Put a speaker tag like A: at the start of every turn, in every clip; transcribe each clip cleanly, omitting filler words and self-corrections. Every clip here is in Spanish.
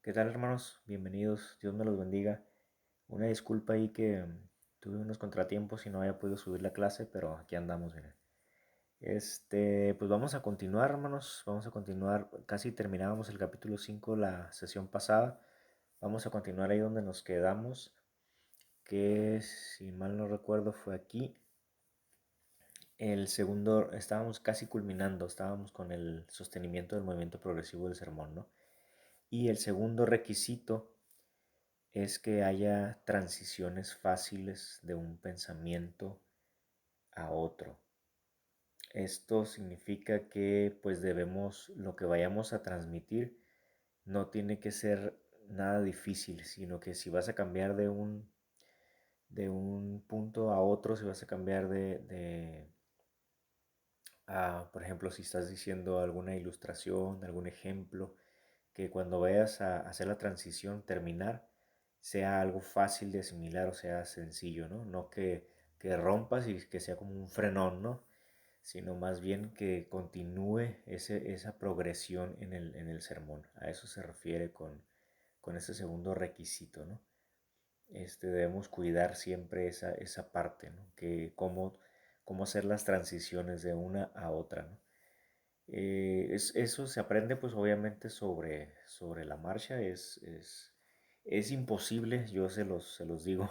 A: ¿Qué tal, hermanos? Bienvenidos, Dios me los bendiga. Una disculpa ahí que tuve unos contratiempos y no había podido subir la clase, pero aquí andamos, miren. Pues vamos a continuar, hermanos. Vamos a continuar. Casi terminábamos el capítulo 5 la sesión pasada. Vamos a continuar ahí donde nos quedamos, que si mal no recuerdo fue aquí. El segundo, estábamos casi culminando, estábamos con el sostenimiento del movimiento progresivo del sermón, ¿no? Y el segundo requisito es que haya transiciones fáciles de un pensamiento a otro. Esto significa que pues debemos, lo que vayamos a transmitir no tiene que ser nada difícil, sino que si vas a cambiar de un punto a otro, si vas a cambiar por ejemplo, si estás diciendo alguna ilustración, algún ejemplo, que cuando vayas a hacer la transición, terminar, sea algo fácil de asimilar o sea sencillo, ¿no? No que rompas y que sea como un frenón, ¿no? Sino más bien que continúe esa progresión en el sermón. A eso se refiere con ese segundo requisito, ¿no? Debemos cuidar siempre esa parte, ¿no? Que cómo hacer las transiciones de una a otra, ¿no? Eso se aprende pues obviamente sobre la marcha, es imposible, yo se los digo,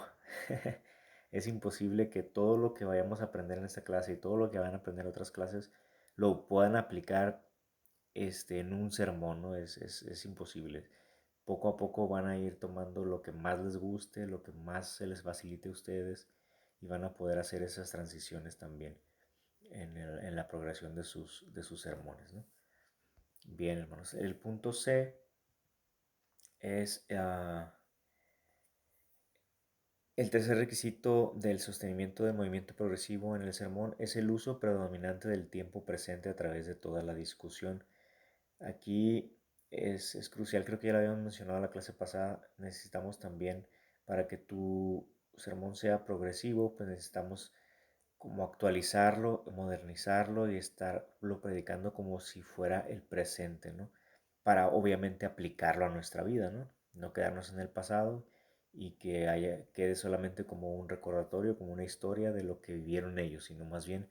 A: es imposible que todo lo que vayamos a aprender en esta clase y todo lo que van a aprender en otras clases lo puedan aplicar en un sermón, ¿no? Es imposible. Poco a poco van a ir tomando lo que más les guste, lo que más se les facilite a ustedes y van a poder hacer esas transiciones también en la progresión de sus sermones, ¿no? Bien, hermanos. El punto C es el tercer requisito del sostenimiento del movimiento progresivo en el sermón es el uso predominante del tiempo presente a través de toda la discusión. Aquí es crucial, creo que ya lo habíamos mencionado en la clase pasada, necesitamos también, para que tu sermón sea progresivo, pues necesitamos como actualizarlo, modernizarlo y estarlo predicando como si fuera el presente, ¿no? Para obviamente aplicarlo a nuestra vida, ¿no? No quedarnos en el pasado y que quede solamente como un recordatorio, como una historia de lo que vivieron ellos, sino más bien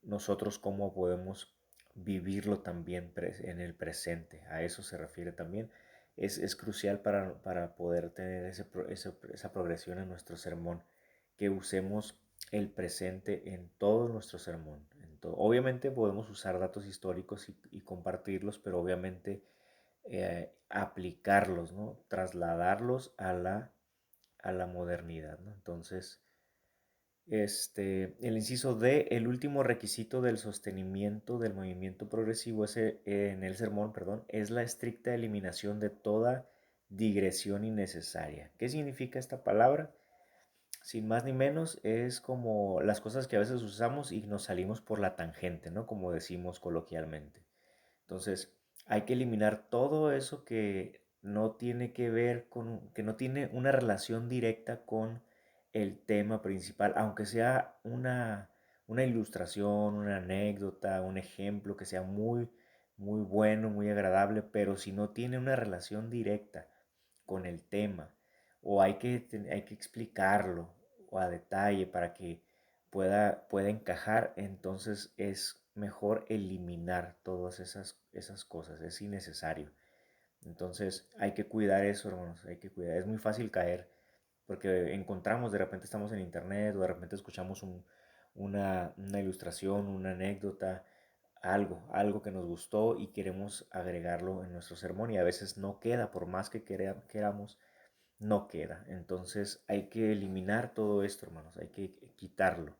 A: nosotros cómo podemos vivirlo también en el presente. A eso se refiere también. Es crucial para poder tener esa progresión en nuestro sermón, que usemos el presente en todo nuestro sermón. Obviamente podemos usar datos históricos y compartirlos, pero obviamente aplicarlos, ¿no? Trasladarlos a la modernidad, ¿no? Entonces, el inciso D, el último requisito del sostenimiento del movimiento progresivo en el sermón, perdón, es la estricta eliminación de toda digresión innecesaria. ¿Qué significa esta palabra? Sin más ni menos, es como las cosas que a veces usamos y nos salimos por la tangente, ¿no? Como decimos coloquialmente. Entonces, hay que eliminar todo eso que no tiene que ver que no tiene una relación directa con el tema principal, aunque sea una ilustración, una anécdota, un ejemplo que sea muy, muy bueno, muy agradable, pero si no tiene una relación directa con el tema, o hay que explicarlo o a detalle para que pueda encajar, entonces es mejor eliminar todas esas cosas, es innecesario. Entonces hay que cuidar eso, hermanos, hay que cuidar. Es muy fácil caer porque encontramos, de repente estamos en internet o de repente escuchamos una ilustración, una anécdota, algo que nos gustó y queremos agregarlo en nuestro sermón y a veces no queda, por más que queramos, no queda. Entonces hay que eliminar todo esto, hermanos, hay que quitarlo,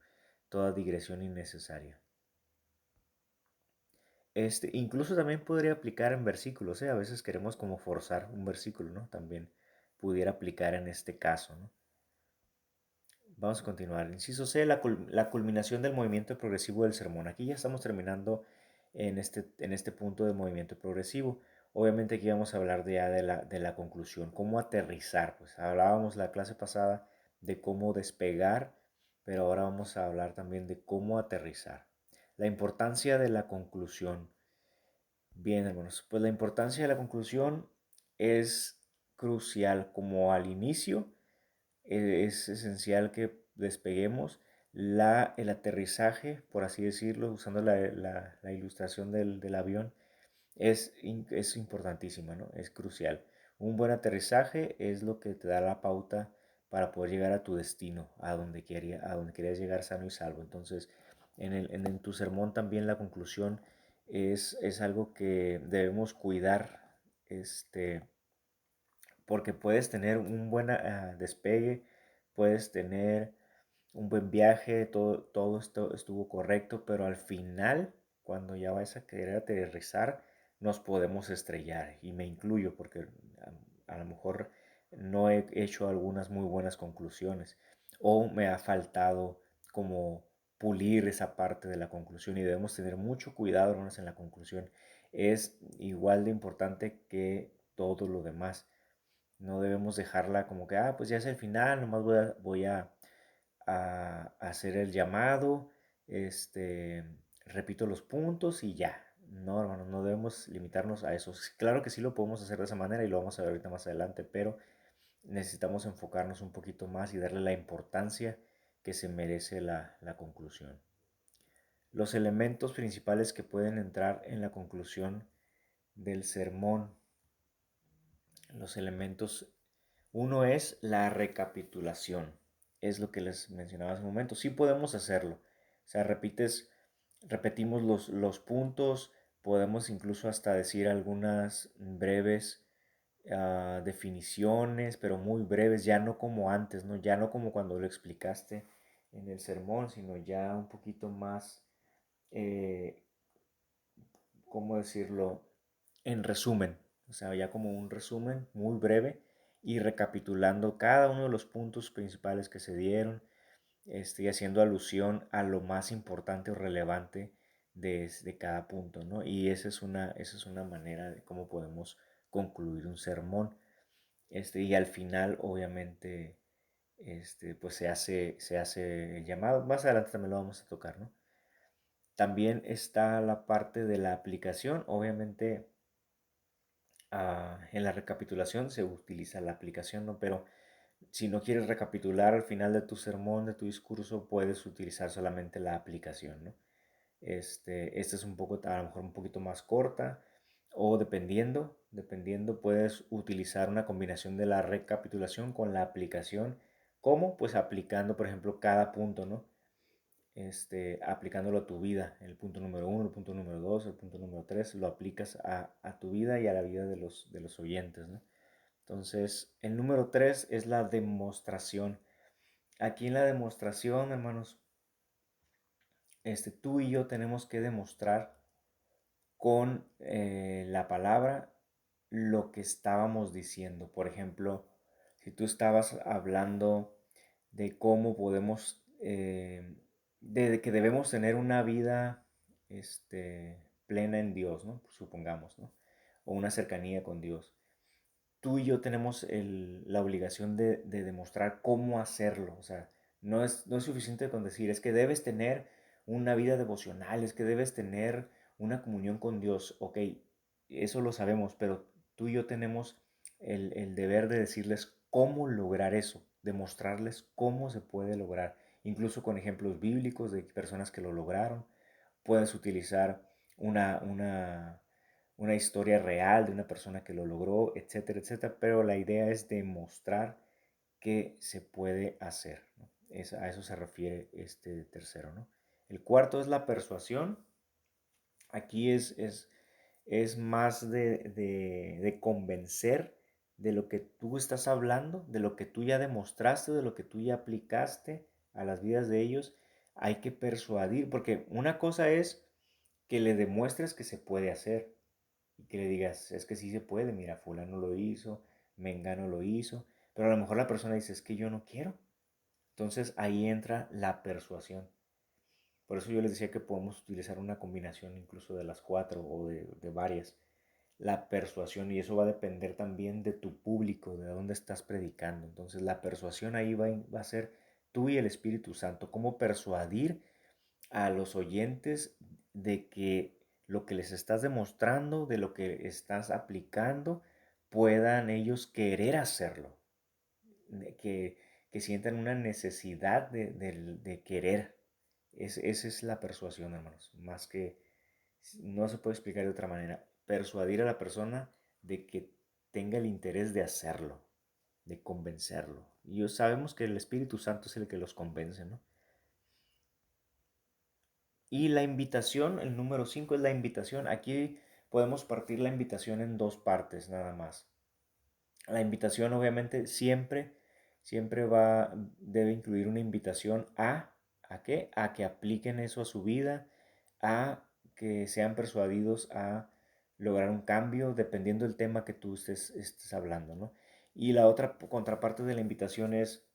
A: toda digresión innecesaria. Incluso también podría aplicar en versículos, ¿eh? A veces queremos como forzar un versículo, ¿no? También pudiera aplicar en este caso, ¿no? Vamos a continuar. Inciso C, la culminación del movimiento progresivo del sermón. Aquí ya estamos terminando en este punto del movimiento progresivo. Obviamente aquí vamos a hablar ya de la conclusión, cómo aterrizar. Pues hablábamos la clase pasada de cómo despegar, pero ahora vamos a hablar también de cómo aterrizar. La importancia de la conclusión. Bien, hermanos, pues la importancia de la conclusión es crucial como al inicio. Es esencial que despeguemos el aterrizaje, por así decirlo, usando la ilustración del avión, es importantísima, ¿no? Es crucial. Un buen aterrizaje es lo que te da la pauta para poder llegar a tu destino, a donde querías llegar sano y salvo. Entonces, en tu sermón también la conclusión es algo que debemos cuidar, este, porque puedes tener un buen despegue, puedes tener un buen viaje, todo esto estuvo correcto, pero al final, cuando ya vas a querer aterrizar, nos podemos estrellar, y me incluyo porque a lo mejor no he hecho algunas muy buenas conclusiones o me ha faltado como pulir esa parte de la conclusión, y debemos tener mucho cuidado, hermanos, en la conclusión. Es igual de importante que todo lo demás. No debemos dejarla como que, pues ya es el final, nomás voy a hacer el llamado, este, repito los puntos y ya. No, hermano, no debemos limitarnos a eso. Claro que sí lo podemos hacer de esa manera y lo vamos a ver ahorita más adelante, pero necesitamos enfocarnos un poquito más y darle la importancia que se merece la conclusión. Los elementos principales que pueden entrar en la conclusión del sermón. Los elementos, uno es la recapitulación, es lo que les mencionaba hace un momento. Sí podemos hacerlo, o sea, repetimos los puntos, podemos incluso hasta decir algunas breves definiciones, pero muy breves, ya no como antes, ¿no? Ya no como cuando lo explicaste en el sermón, sino ya un poquito más, eh, ¿cómo decirlo? En resumen, o sea, ya como un resumen muy breve y recapitulando cada uno de los puntos principales que se dieron, y haciendo alusión a lo más importante o relevante de cada punto, ¿no? Y esa es una manera de cómo podemos concluir un sermón. Y al final, obviamente, pues se hace el llamado. Más adelante también lo vamos a tocar, ¿no? También está la parte de la aplicación. Obviamente, en la recapitulación se utiliza la aplicación, ¿no? Pero si no quieres recapitular al final de tu sermón, de tu discurso, puedes utilizar solamente la aplicación, ¿no? Esta es un poco, a lo mejor un poquito más corta, o dependiendo, puedes utilizar una combinación de la recapitulación con la aplicación. ¿Cómo? Pues aplicando, por ejemplo, cada punto, ¿no? Aplicándolo a tu vida. El punto número uno, el punto número dos, el punto número tres, lo aplicas a tu vida y a la vida de los oyentes, ¿no? Entonces, el número tres es la demostración. Aquí en la demostración, hermanos, tú y yo tenemos que demostrar con la palabra lo que estábamos diciendo. Por ejemplo, si tú estabas hablando de cómo podemos, de que debemos tener una vida plena en Dios, ¿no? Supongamos, ¿no? O una cercanía con Dios. Tú y yo tenemos la obligación de demostrar cómo hacerlo. O sea, no es suficiente con decir, es que debes tener una vida devocional, es que debes tener una comunión con Dios. Ok, eso lo sabemos, pero tú y yo tenemos el deber de decirles cómo lograr eso, demostrarles cómo se puede lograr, incluso con ejemplos bíblicos de personas que lo lograron. Puedes utilizar una historia real de una persona que lo logró, etcétera, etcétera, pero la idea es demostrar que se puede hacer, ¿no? A eso se refiere este tercero, ¿no? El cuarto es la persuasión. Aquí es más de convencer de lo que tú estás hablando, de lo que tú ya demostraste, de lo que tú ya aplicaste a las vidas de ellos. Hay que persuadir, porque una cosa es que le demuestres que se puede hacer y que le digas, es que sí se puede, mira, fulano lo hizo, mengano lo hizo, pero a lo mejor la persona dice, es que yo no quiero. Entonces ahí entra la persuasión. Por eso yo les decía que podemos utilizar una combinación incluso de las cuatro o de varias. La persuasión, y eso va a depender también de tu público, de dónde estás predicando. Entonces la persuasión ahí va a ser tú y el Espíritu Santo. Cómo persuadir a los oyentes de que lo que les estás demostrando, de lo que estás aplicando, puedan ellos querer hacerlo, de que sientan una necesidad de querer. Esa es la persuasión, hermanos, más que no se puede explicar de otra manera. Persuadir a la persona de que tenga el interés de hacerlo, de convencerlo. Y sabemos que el Espíritu Santo es el que los convence, ¿no? Y la invitación, el número 5 es la invitación. Aquí podemos partir la invitación en dos partes nada más. La invitación obviamente siempre debe incluir una invitación ¿a qué? A que apliquen eso a su vida, a que sean persuadidos a lograr un cambio dependiendo del tema que tú estés hablando, ¿no? Y la otra contraparte de la invitación es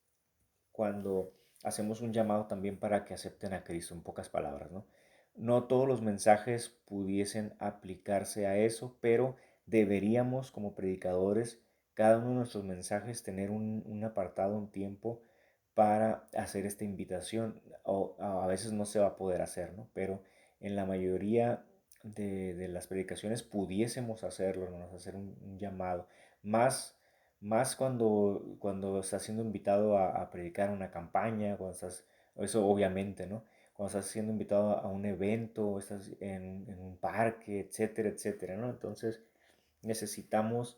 A: cuando hacemos un llamado también para que acepten a Cristo, en pocas palabras, ¿no? No todos los mensajes pudiesen aplicarse a eso, pero deberíamos como predicadores, cada uno de nuestros mensajes, tener un apartado, un tiempo para hacer esta invitación. O a veces no se va a poder hacer, ¿no? Pero en la mayoría de las predicaciones pudiésemos hacerlo, hermanos, hacer un llamado. Más más cuando estás siendo invitado a predicar una campaña, eso obviamente, ¿no? Cuando estás siendo invitado a un evento, estás en un parque, etcétera, etcétera, ¿no? Entonces necesitamos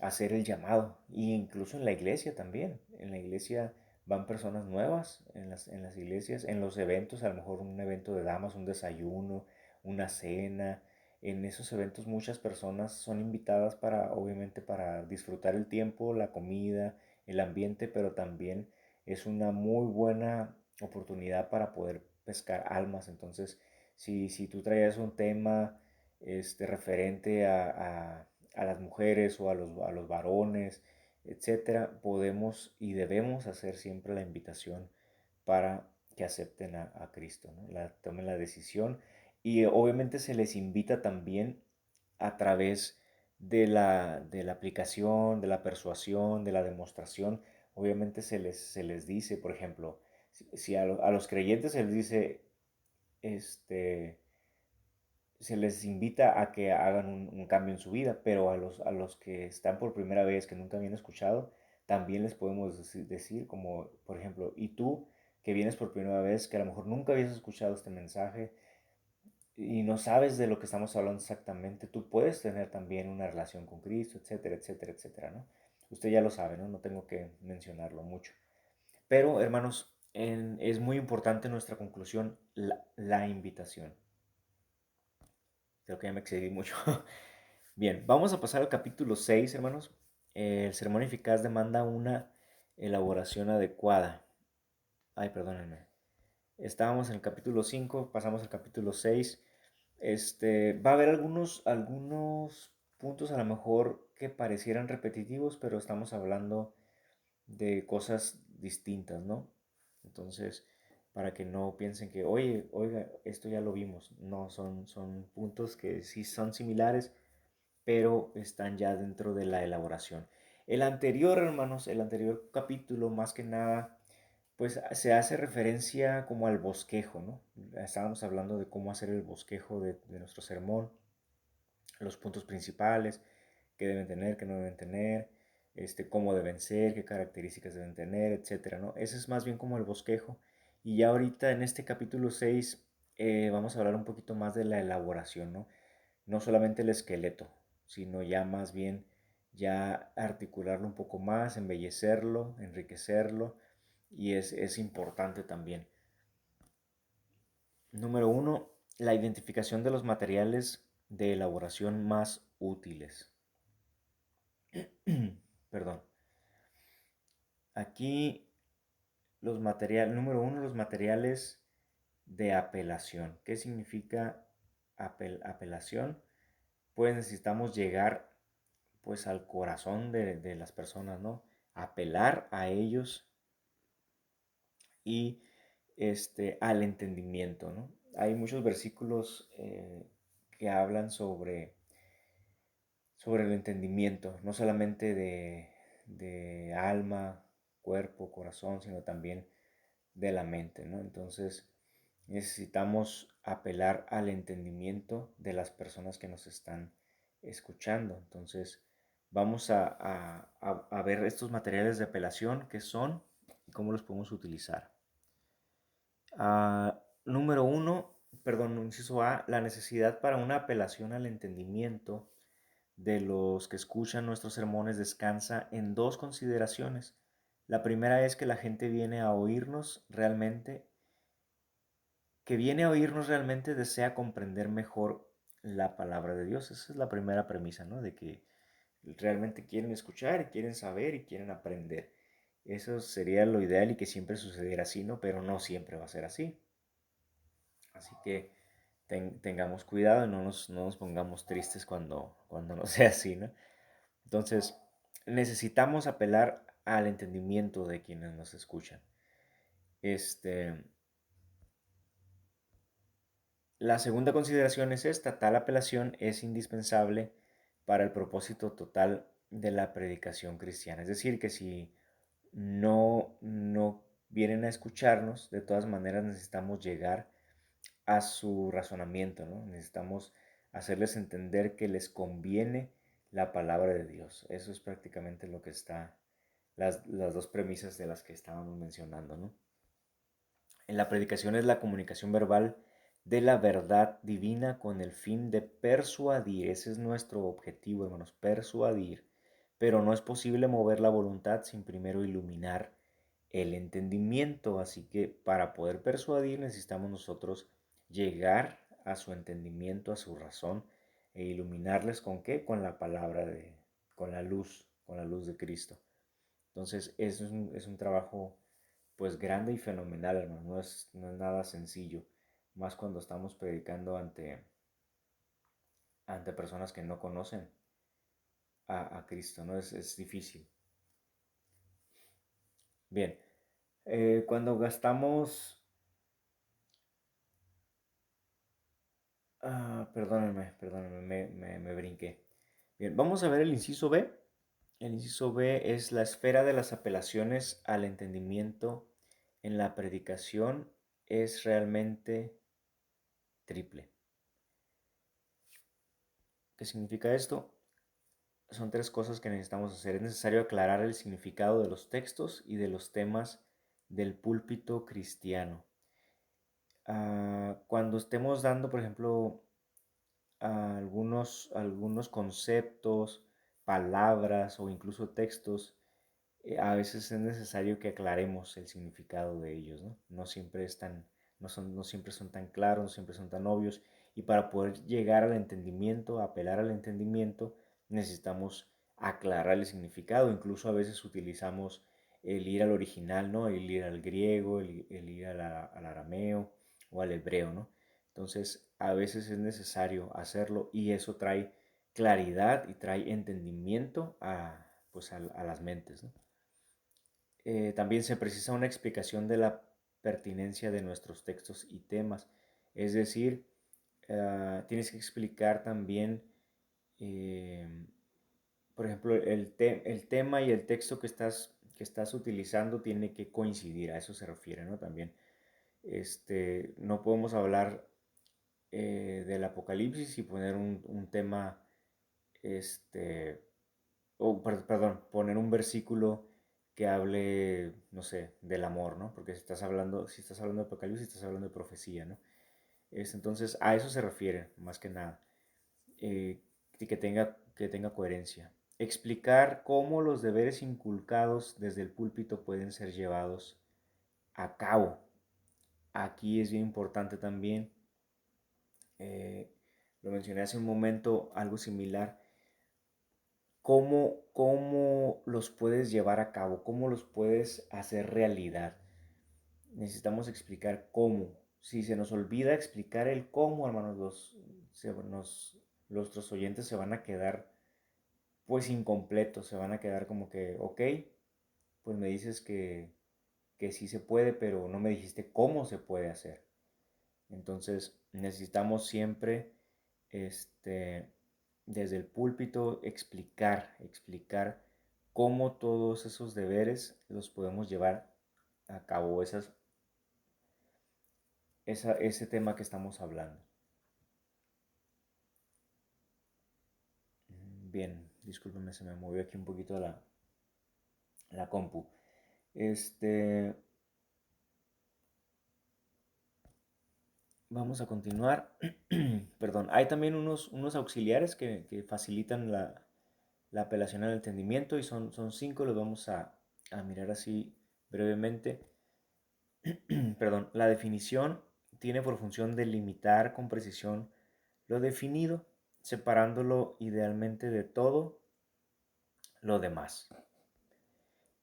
A: hacer el llamado. Y incluso en la iglesia también. En la iglesia van personas nuevas, en las iglesias, en los eventos, a lo mejor un evento de damas, un desayuno, una cena, en esos eventos muchas personas son invitadas para, obviamente, para disfrutar el tiempo, la comida, el ambiente, pero también es una muy buena oportunidad para poder pescar almas. Entonces, si tú traías un tema referente a las mujeres o a los varones, etcétera, podemos y debemos hacer siempre la invitación para que acepten a Cristo, ¿no? Tomen la decisión y obviamente se les invita también a través de la aplicación, de la persuasión, de la demostración. Obviamente se les dice, por ejemplo, si a los creyentes se les dice, este, se les invita a que hagan un cambio en su vida, pero a los que están por primera vez, que nunca habían escuchado, también les podemos decir, como por ejemplo, y tú que vienes por primera vez, que a lo mejor nunca habías escuchado este mensaje, y no sabes de lo que estamos hablando exactamente, tú puedes tener también una relación con Cristo, etcétera, etcétera, etcétera, ¿no? Usted ya lo sabe, ¿no? No tengo que mencionarlo mucho. Pero, hermanos, es muy importante nuestra conclusión, la invitación. Creo que ya me excedí mucho. Bien, vamos a pasar al capítulo 6, hermanos. El sermón eficaz demanda una elaboración adecuada. Ay, perdónenme. Estábamos en el capítulo 5, pasamos al capítulo 6. Va a haber algunos puntos a lo mejor que parecieran repetitivos, pero estamos hablando de cosas distintas, ¿no? Entonces, para que no piensen que, oye, oiga, esto ya lo vimos. No, son puntos que sí son similares, pero están ya dentro de la elaboración. El anterior, hermanos, el anterior capítulo, más que nada, pues se hace referencia como al bosquejo, ¿no? Estábamos hablando de cómo hacer el bosquejo de nuestro sermón, los puntos principales que deben tener, que no deben tener, cómo deben ser, qué características deben tener, etcétera, ¿no? Ese es más bien como el bosquejo. Y ya ahorita en este capítulo 6 vamos a hablar un poquito más de la elaboración, ¿no? No solamente el esqueleto, sino ya más bien ya articularlo un poco más, embellecerlo, enriquecerlo, y es importante también. Número uno, la identificación de los materiales de elaboración más útiles. Perdón. Aquí número uno, los materiales de apelación. ¿Qué significa apelación? Pues necesitamos llegar pues al corazón de las personas, ¿no? Apelar a ellos y al entendimiento, ¿no? Hay muchos versículos que hablan sobre el entendimiento, no solamente de alma, cuerpo, corazón, sino también de la mente, ¿no? Entonces necesitamos apelar al entendimiento de las personas que nos están escuchando. Entonces, Vamos a ver estos materiales de apelación, qué son y cómo los podemos utilizar. Número uno, perdón, inciso A, la necesidad para una apelación al entendimiento de los que escuchan nuestros sermones descansa en dos consideraciones. La primera es que la gente viene a oírnos realmente, desea comprender mejor la palabra de Dios. Esa es la primera premisa, ¿no? De que realmente quieren escuchar y quieren saber y quieren aprender. Eso sería lo ideal y que siempre sucediera así, ¿no? Pero no siempre va a ser así. Así que tengamos cuidado y no nos pongamos tristes cuando no sea así, ¿no? Entonces, necesitamos apelar al entendimiento de quienes nos escuchan. Este, la segunda consideración es esta: tal apelación es indispensable para el propósito total de la predicación cristiana. Es decir, que si no vienen a escucharnos, de todas maneras necesitamos llegar a su razonamiento, ¿no? Necesitamos hacerles entender que les conviene la palabra de Dios. Eso es prácticamente lo que está, las dos premisas de las que estábamos mencionando, ¿no? En la predicación es la comunicación verbal de la verdad divina con el fin de persuadir. Ese es nuestro objetivo, hermanos, persuadir. Pero no es posible mover la voluntad sin primero iluminar el entendimiento. Así que para poder persuadir necesitamos nosotros llegar a su entendimiento, a su razón, e iluminarles ¿con qué? Con la palabra con la luz de Cristo. Entonces, eso es un trabajo pues grande y fenomenal, hermano. No es nada sencillo, más cuando estamos predicando ante personas que no conocen a Cristo, ¿no? Es difícil. Bien, cuando gastamos... perdónenme, me brinqué. Bien, vamos a ver el inciso B. El inciso B es la esfera de las apelaciones al entendimiento en la predicación es realmente triple. ¿Qué significa esto? Son tres cosas que necesitamos hacer. Es necesario aclarar el significado de los textos y de los temas del púlpito cristiano. Cuando estemos dando, por ejemplo, algunos conceptos, palabras o incluso textos, a veces es necesario que aclaremos el significado de ellos, ¿no? No siempre son tan claros, no siempre son tan obvios, y para poder llegar al entendimiento, apelar al entendimiento, necesitamos aclarar el significado. Incluso a veces utilizamos el ir al original, ¿no? El ir al griego, el ir al arameo o al hebreo, ¿no? Entonces, a veces es necesario hacerlo y eso trae claridad y trae entendimiento a las mentes, ¿no? También se precisa una explicación de la pertinencia de nuestros textos y temas. Es decir, tienes que explicar también, eh, por ejemplo, el tema y el texto que estás utilizando tiene que coincidir, a eso se refiere, ¿no? También, no podemos hablar del Apocalipsis y poner un tema, este, perdón, poner un versículo que hable, no sé, del amor, ¿no? Porque si estás hablando de Apocalipsis, estás hablando de profecía, ¿no? Entonces, a eso se refiere, más que nada, y que tenga coherencia. Explicar cómo los deberes inculcados desde el púlpito pueden ser llevados a cabo. Aquí es bien importante también, lo mencioné hace un momento, algo similar. ¿Cómo los puedes llevar a cabo? ¿Cómo los puedes hacer realidad? Necesitamos explicar cómo. Si se nos olvida explicar el cómo, hermanos, nuestros oyentes se van a quedar pues incompletos, se van a quedar como que, ok, pues me dices que sí se puede, pero no me dijiste cómo se puede hacer. Entonces necesitamos siempre, este, desde el púlpito, explicar cómo todos esos deberes los podemos llevar a cabo, ese tema que estamos hablando. Bien, Discúlpeme, se me movió aquí un poquito la compu. Este, Vamos a continuar. Perdón, hay también unos auxiliares que facilitan la apelación al entendimiento y son cinco, los vamos a mirar así brevemente. Perdón, la definición tiene por función delimitar con precisión lo definido, separándolo idealmente de todo lo demás.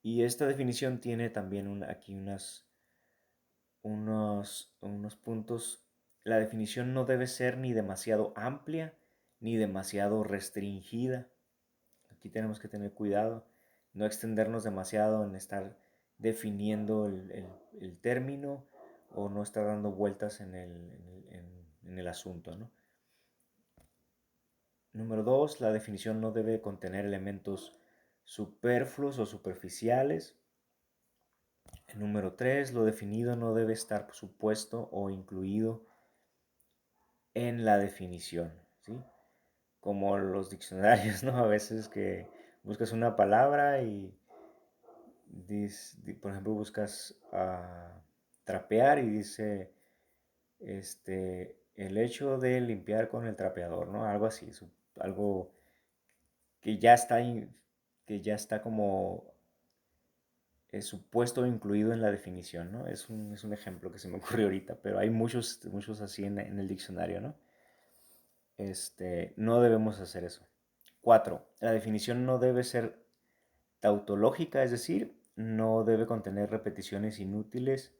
A: Y esta definición tiene también aquí unos puntos. La definición no debe ser ni demasiado amplia ni demasiado restringida. Aquí tenemos que tener cuidado, no extendernos demasiado en estar definiendo el término o no estar dando vueltas en el asunto, ¿no? Número 2, la definición no debe contener elementos superfluos o superficiales. Número 3, lo definido no debe estar supuesto o incluido en la definición, ¿sí? Como los diccionarios, ¿no? A veces que buscas una palabra y, por ejemplo, buscas trapear y dice, el hecho de limpiar con el trapeador, ¿no? Algo así, algo que ya está, que ya está como supuesto incluido en la definición, ¿no? Es un ejemplo que se me ocurrió ahorita, pero hay muchos así en el diccionario, ¿no? No debemos hacer eso. 4. La definición no debe ser tautológica, es decir, no debe contener repeticiones inútiles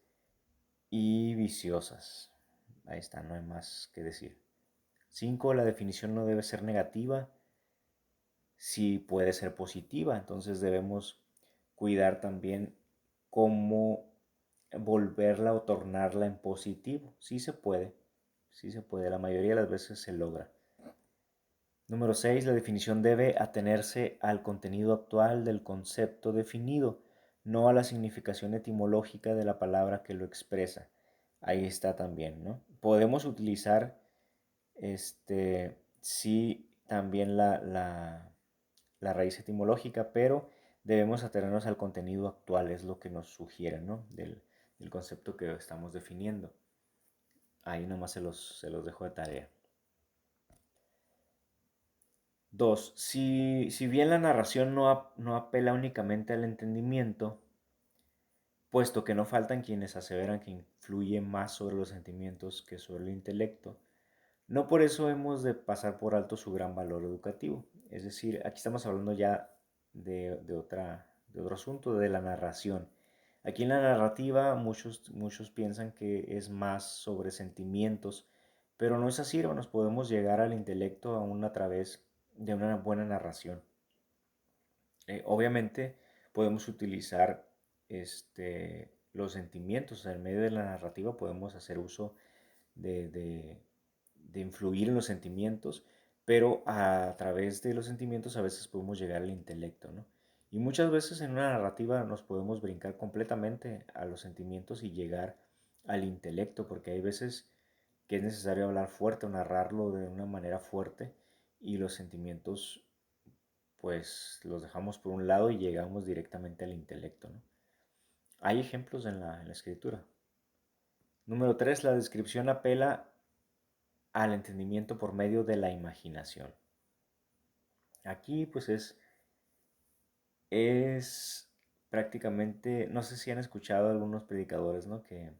A: y viciosas. Ahí está, no hay más que decir. 5. La definición no debe ser negativa, sí puede ser positiva, entonces debemos cuidar también cómo volverla o tornarla en positivo. Sí se puede, la mayoría de las veces se logra. Número 6. La definición debe atenerse al contenido actual del concepto definido, no a la significación etimológica de la palabra que lo expresa. Ahí está también, ¿no? Podemos utilizar, sí, también la raíz etimológica, pero debemos atenernos al contenido actual, es lo que nos sugiere, ¿no? Del concepto que estamos definiendo. Ahí nomás se los dejo de tarea. 2. Si bien la narración no apela únicamente al entendimiento, puesto que no faltan quienes aseveran que influye más sobre los sentimientos que sobre el intelecto, no por eso hemos de pasar por alto su gran valor educativo. Es decir, aquí estamos hablando ya de otro asunto, de la narración. Aquí en la narrativa muchos piensan que es más sobre sentimientos, pero no es así, hermanos. Podemos llegar al intelecto aún a través de una buena narración. Obviamente podemos utilizar los sentimientos en medio de la narrativa, podemos hacer uso de influir en los sentimientos, pero a través de los sentimientos a veces podemos llegar al intelecto, ¿no? Y muchas veces en una narrativa nos podemos brincar completamente a los sentimientos y llegar al intelecto, porque hay veces que es necesario hablar fuerte o narrarlo de una manera fuerte y los sentimientos pues los dejamos por un lado y llegamos directamente al intelecto, ¿no? Hay ejemplos en la escritura. Número 3, la descripción apela al entendimiento por medio de la imaginación. Aquí pues es prácticamente, no sé si han escuchado algunos predicadores, ¿no? Que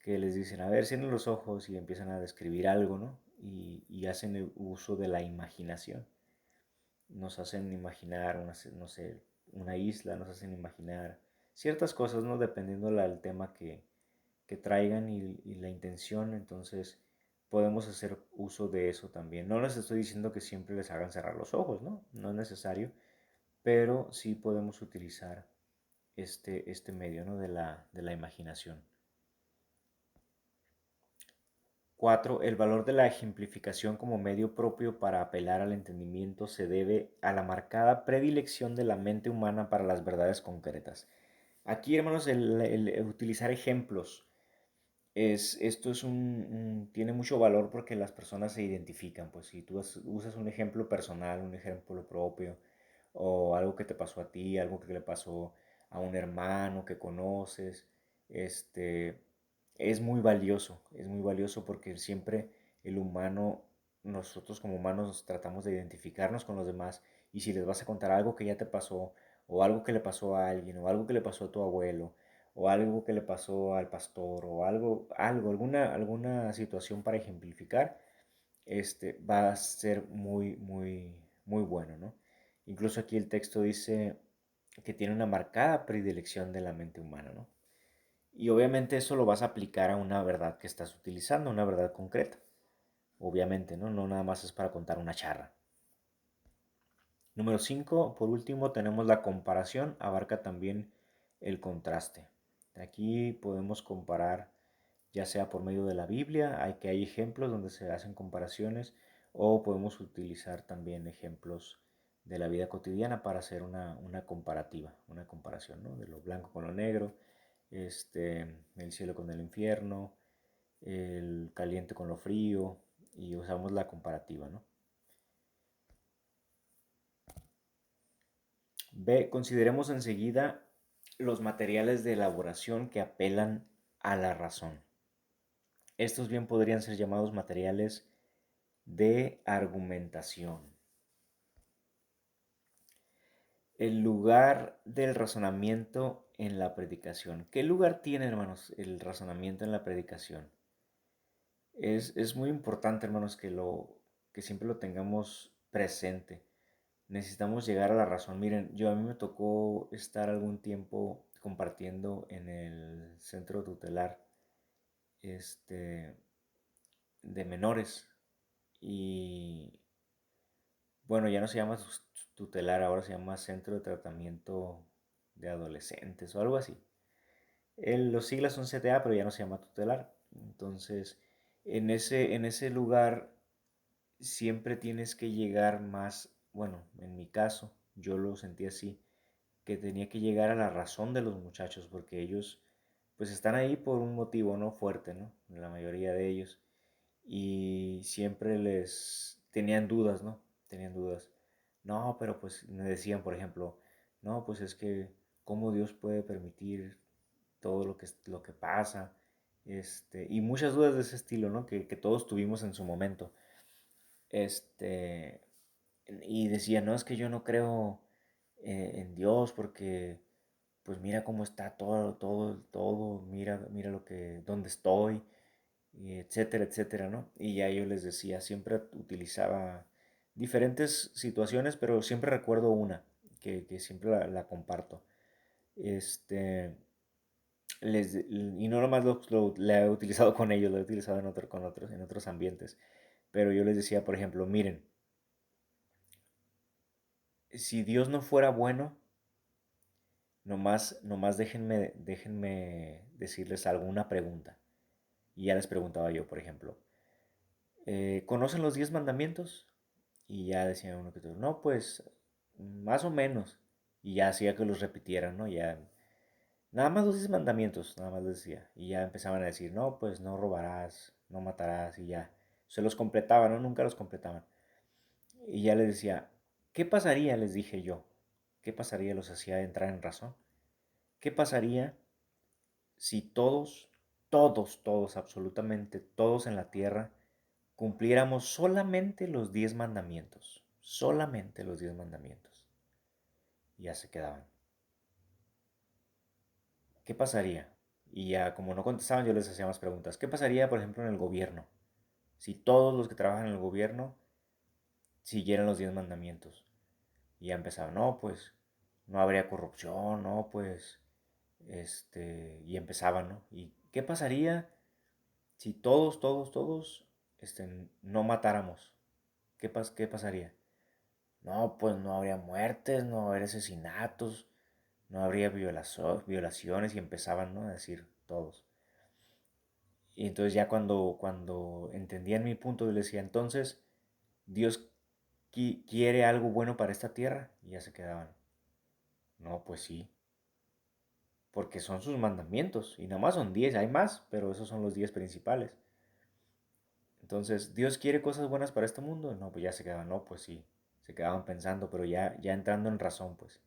A: les dicen, a ver, cierren los ojos y empiezan a describir algo, ¿no? Y hacen el uso de la imaginación. Nos hacen imaginar, no sé, una isla, nos hacen imaginar ciertas cosas, ¿no? Dependiendo del tema que traigan y la intención, entonces podemos hacer uso de eso también. No les estoy diciendo que siempre les hagan cerrar los ojos, ¿no? No es necesario, pero sí podemos utilizar este medio, ¿no? de la imaginación. 4. El valor de la ejemplificación como medio propio para apelar al entendimiento se debe a la marcada predilección de la mente humana para las verdades concretas. Aquí, hermanos, el utilizar ejemplos Esto es tiene mucho valor porque las personas se identifican, pues si tú usas un ejemplo personal, un ejemplo propio, o algo que te pasó a ti, algo que le pasó a un hermano que conoces, este, es muy valioso porque siempre el humano, nosotros como humanos tratamos de identificarnos con los demás y si les vas a contar algo que ya te pasó, o algo que le pasó a alguien, o algo que le pasó a tu abuelo, o algo que le pasó al pastor, o alguna situación para ejemplificar, va a ser muy, muy, muy bueno, ¿no? Incluso aquí el texto dice que tiene una marcada predilección de la mente humana, ¿no? Y obviamente eso lo vas a aplicar a una verdad que estás utilizando, una verdad concreta. Obviamente, ¿no? No nada más es para contar una charra. Número 5, por último, tenemos la comparación, abarca también el contraste. Aquí podemos comparar ya sea por medio de la Biblia, hay ejemplos donde se hacen comparaciones, o podemos utilizar también ejemplos de la vida cotidiana para hacer una comparativa, una comparación, ¿no? De lo blanco con lo negro, el cielo con el infierno, el caliente con lo frío, y usamos la comparativa, ¿no? B. Consideremos enseguida los materiales de elaboración que apelan a la razón. Estos bien podrían ser llamados materiales de argumentación. El lugar del razonamiento en la predicación. ¿Qué lugar tiene, hermanos, el razonamiento en la predicación? Es muy importante, hermanos, que siempre lo tengamos presente. Necesitamos llegar a la razón. Miren, a mí me tocó estar algún tiempo compartiendo en el centro tutelar este, de menores. Y bueno, ya no se llama tutelar, ahora se llama Centro de Tratamiento de Adolescentes o algo así. Los siglas son CTA, pero ya no se llama tutelar. Entonces, en ese lugar siempre tienes que llegar más, bueno, en mi caso, yo lo sentí así, que tenía que llegar a la razón de los muchachos, porque ellos, pues están ahí por un motivo, ¿no? Fuerte, ¿no? La mayoría de ellos. Y siempre les tenían dudas, ¿no? Tenían dudas. No, pero pues me decían, por ejemplo, no, pues es que cómo Dios puede permitir todo lo que pasa, y muchas dudas de ese estilo, ¿no? Que todos tuvimos en su momento. Este, y decían, no, es que yo no creo en Dios porque, pues mira cómo está todo, todo, todo, mira dónde estoy, y etcétera, etcétera, ¿no? Y ya yo les decía, siempre utilizaba diferentes situaciones, pero siempre recuerdo una que siempre la comparto. Este, y no nomás la he utilizado con ellos, lo he utilizado en otros ambientes. Pero yo les decía, por ejemplo, miren, si Dios no fuera bueno, nomás déjenme decirles alguna pregunta. Y ya les preguntaba yo, por ejemplo, ¿conocen los 10 mandamientos? Y ya decía uno que otro, no, pues más o menos. Y ya hacía que los repitieran, ¿no? Ya, nada más los 10 mandamientos, nada más les decía. Y ya empezaban a decir, no, pues no robarás, no matarás, y ya. Se los completaban, ¿no? Nunca los completaban. Y ya les decía, ¿qué pasaría? Les dije yo. ¿Qué pasaría? Los hacía entrar en razón. ¿Qué pasaría si todos, absolutamente todos en la tierra, cumpliéramos solamente los 10 mandamientos? Solamente los 10 mandamientos. Y ya se quedaban. ¿Qué pasaría? Y ya como no contestaban, yo les hacía más preguntas. ¿Qué pasaría, por ejemplo, en el gobierno? Si todos los que trabajan en el gobierno siguieran los 10 mandamientos. Y ya empezaban, no, pues no habría corrupción, no, pues, y empezaban, ¿no? ¿Y qué pasaría si todos, no matáramos? ¿Qué pasaría? No, pues no habría muertes, no habría asesinatos, no habría violaciones y empezaban, ¿no? A decir todos. Y entonces ya cuando entendían mi punto, yo les decía, entonces, Dios quiere algo bueno para esta tierra. Y ya se quedaban. No, pues sí. porque son sus mandamientos, y nada más son 10, hay más, pero esos son los 10 principales. Entonces, ¿Dios quiere cosas buenas para este mundo? No, pues ya se quedaban, no, pues sí, se quedaban pensando, pero ya entrando en razón, pues.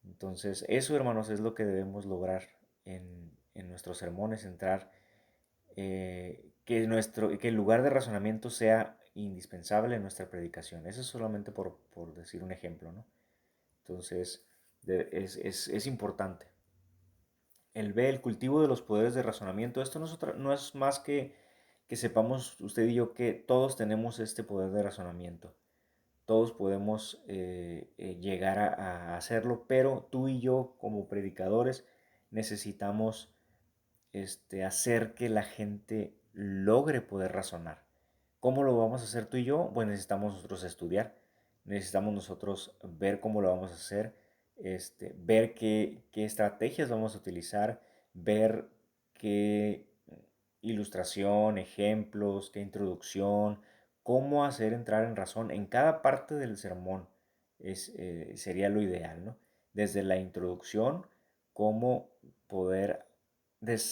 A: Entonces, eso, hermanos, es lo que debemos lograr en nuestros sermones, entrar, que el lugar de razonamiento sea indispensable en nuestra predicación. Eso es solamente por decir un ejemplo, ¿no? Entonces, es importante. El cultivo de los poderes de razonamiento, esto no es más que sepamos usted y yo que todos tenemos este poder de razonamiento. Todos podemos llegar a hacerlo, pero tú y yo como predicadores necesitamos hacer que la gente logre poder razonar. ¿Cómo lo vamos a hacer tú y yo? Pues necesitamos nosotros estudiar, necesitamos nosotros ver cómo lo vamos a hacer, ver qué estrategias vamos a utilizar, ver qué ilustración, ejemplos, qué introducción, cómo hacer entrar en razón en cada parte del sermón sería lo ideal, ¿no? Desde la introducción, cómo poder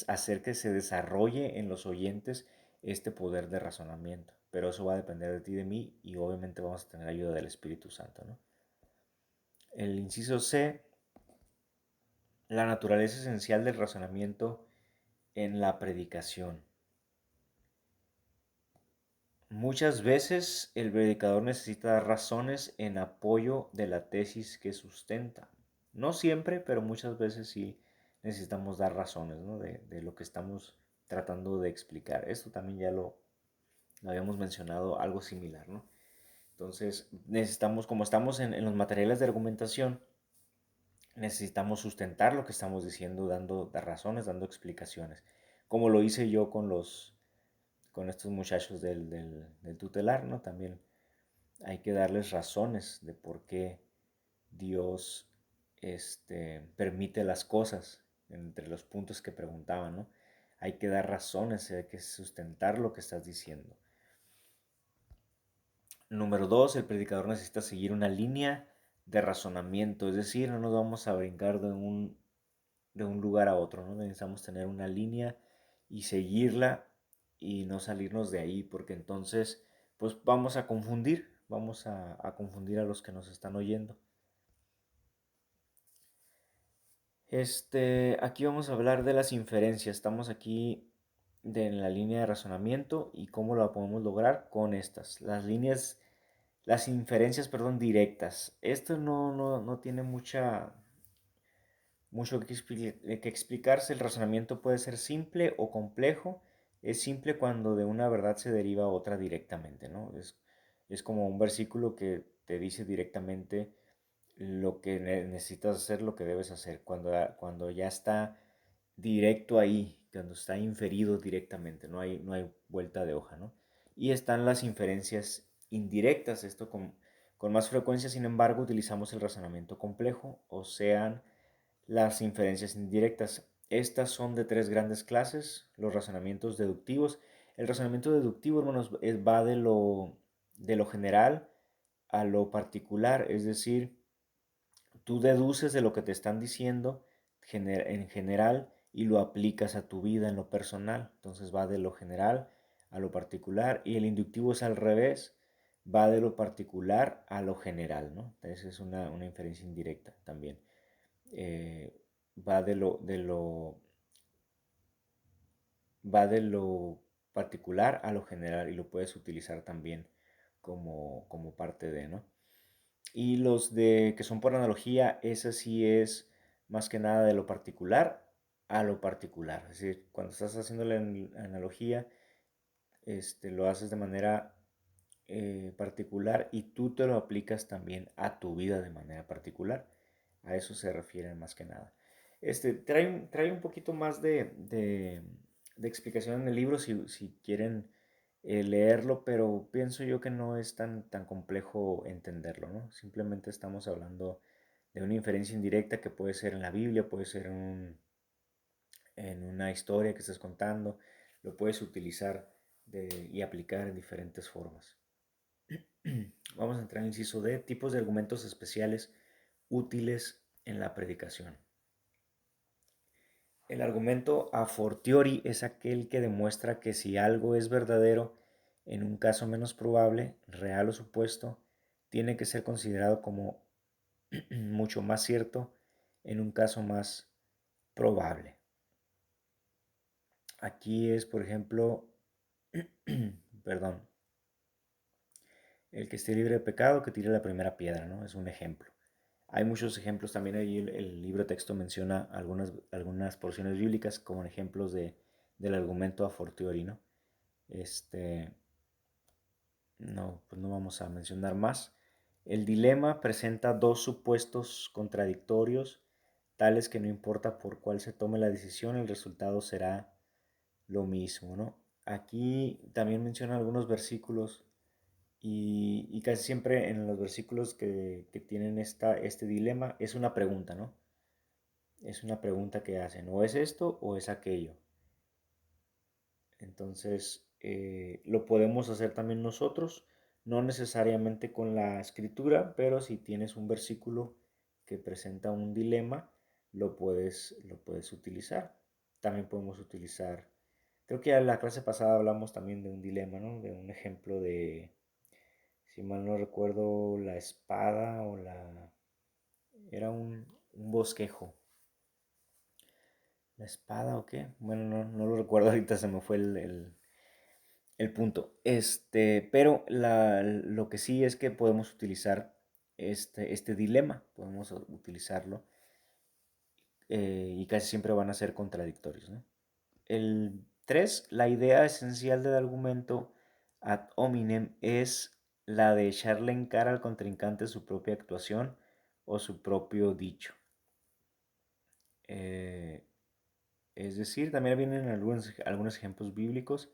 A: hacer que se desarrolle en los oyentes este poder de razonamiento. Pero eso va a depender de ti y de mí y obviamente vamos a tener ayuda del Espíritu Santo, ¿no? El inciso C, la naturaleza esencial del razonamiento en la predicación. Muchas veces el predicador necesita dar razones en apoyo de la tesis que sustenta. No siempre, pero muchas veces sí necesitamos dar razones, ¿no? de lo que estamos tratando de explicar. Esto también ya lo habíamos mencionado, algo similar, ¿no? Entonces necesitamos, como estamos en los materiales de argumentación, necesitamos sustentar lo que estamos diciendo, dando razones, dando explicaciones. Como lo hice yo con estos muchachos del tutelar, ¿no? También hay que darles razones de por qué Dios permite las cosas entre los puntos que preguntaban, ¿no? Hay que dar razones, hay que sustentar lo que estás diciendo. Número dos, el predicador necesita seguir una línea de razonamiento, es decir, no nos vamos a brincar de un lugar a otro, ¿no? Necesitamos tener una línea y seguirla y no salirnos de ahí, porque entonces, pues vamos a confundir, vamos a confundir a los que nos están oyendo. Aquí vamos a hablar de las inferencias. Estamos aquí en la línea de razonamiento y cómo la podemos lograr con estas. Las inferencias, perdón, directas. Esto no tiene mucho que explicarse. El razonamiento puede ser simple o complejo. Es simple cuando de una verdad se deriva otra directamente, ¿no? Es como un versículo que te dice directamente lo que necesitas hacer, lo que debes hacer. Cuando ya está directo ahí, cuando está inferido directamente, no hay vuelta de hoja, ¿no? Y están las inferencias indirectas. Esto con más frecuencia, sin embargo, utilizamos el razonamiento complejo, o sean las inferencias indirectas. Estas son de tres grandes clases: los razonamientos deductivos. El razonamiento deductivo, hermanos, va de lo general a lo particular, es decir, tú deduces de lo que te están diciendo en general y lo aplicas a tu vida en lo personal. Entonces va de lo general a lo particular, y el inductivo es al revés, va de lo particular a lo general, ¿no? Entonces es una inferencia indirecta también. Va de lo particular a lo general y lo puedes utilizar también como parte de, ¿no? Y los que son por analogía, ese sí es más que nada de lo particular a lo particular. Es decir, cuando estás haciendo la analogía, lo haces de manera particular y tú te lo aplicas también a tu vida de manera particular. A eso se refiere más que nada. Trae un poquito más de explicación en el libro si quieren leerlo, pero pienso yo que no es tan complejo entenderlo, ¿no? Simplemente estamos hablando de una inferencia indirecta que puede ser en la Biblia, puede ser en una historia que estés contando, lo puedes utilizar y aplicar en diferentes formas. Vamos a entrar en inciso D, tipos de argumentos especiales útiles en la predicación. El argumento a fortiori es aquel que demuestra que si algo es verdadero en un caso menos probable, real o supuesto, tiene que ser considerado como mucho más cierto en un caso más probable. Aquí es, por ejemplo, perdón, el que esté libre de pecado que tire la primera piedra, ¿no? Es un ejemplo. Hay muchos ejemplos también ahí, el libro de texto menciona algunas porciones bíblicas como ejemplos del argumento a fortiori, ¿no? Este, no, pues no vamos a mencionar más. El dilema presenta dos supuestos contradictorios, tales que no importa por cuál se tome la decisión, el resultado será lo mismo, ¿no? Aquí también menciona algunos versículos y casi siempre en los versículos que tienen este dilema es una pregunta, ¿no? Es una pregunta que hacen, o es esto o es aquello. Entonces, lo podemos hacer también nosotros, no necesariamente con la escritura, pero si tienes un versículo que presenta un dilema, lo puedes utilizar. También podemos utilizar, creo que en la clase pasada hablamos también de un dilema, ¿no? De un ejemplo de, si mal no recuerdo, la espada o la... Era un bosquejo. ¿La espada o qué? Bueno, no lo recuerdo ahorita, se me fue el punto. Pero lo que sí es que podemos utilizar este dilema, podemos utilizarlo y casi siempre van a ser contradictorios, ¿no? El 3, la idea esencial del argumento ad hominem es la de echarle en cara al contrincante su propia actuación o su propio dicho. Eh, es decir, también vienen algunos ejemplos bíblicos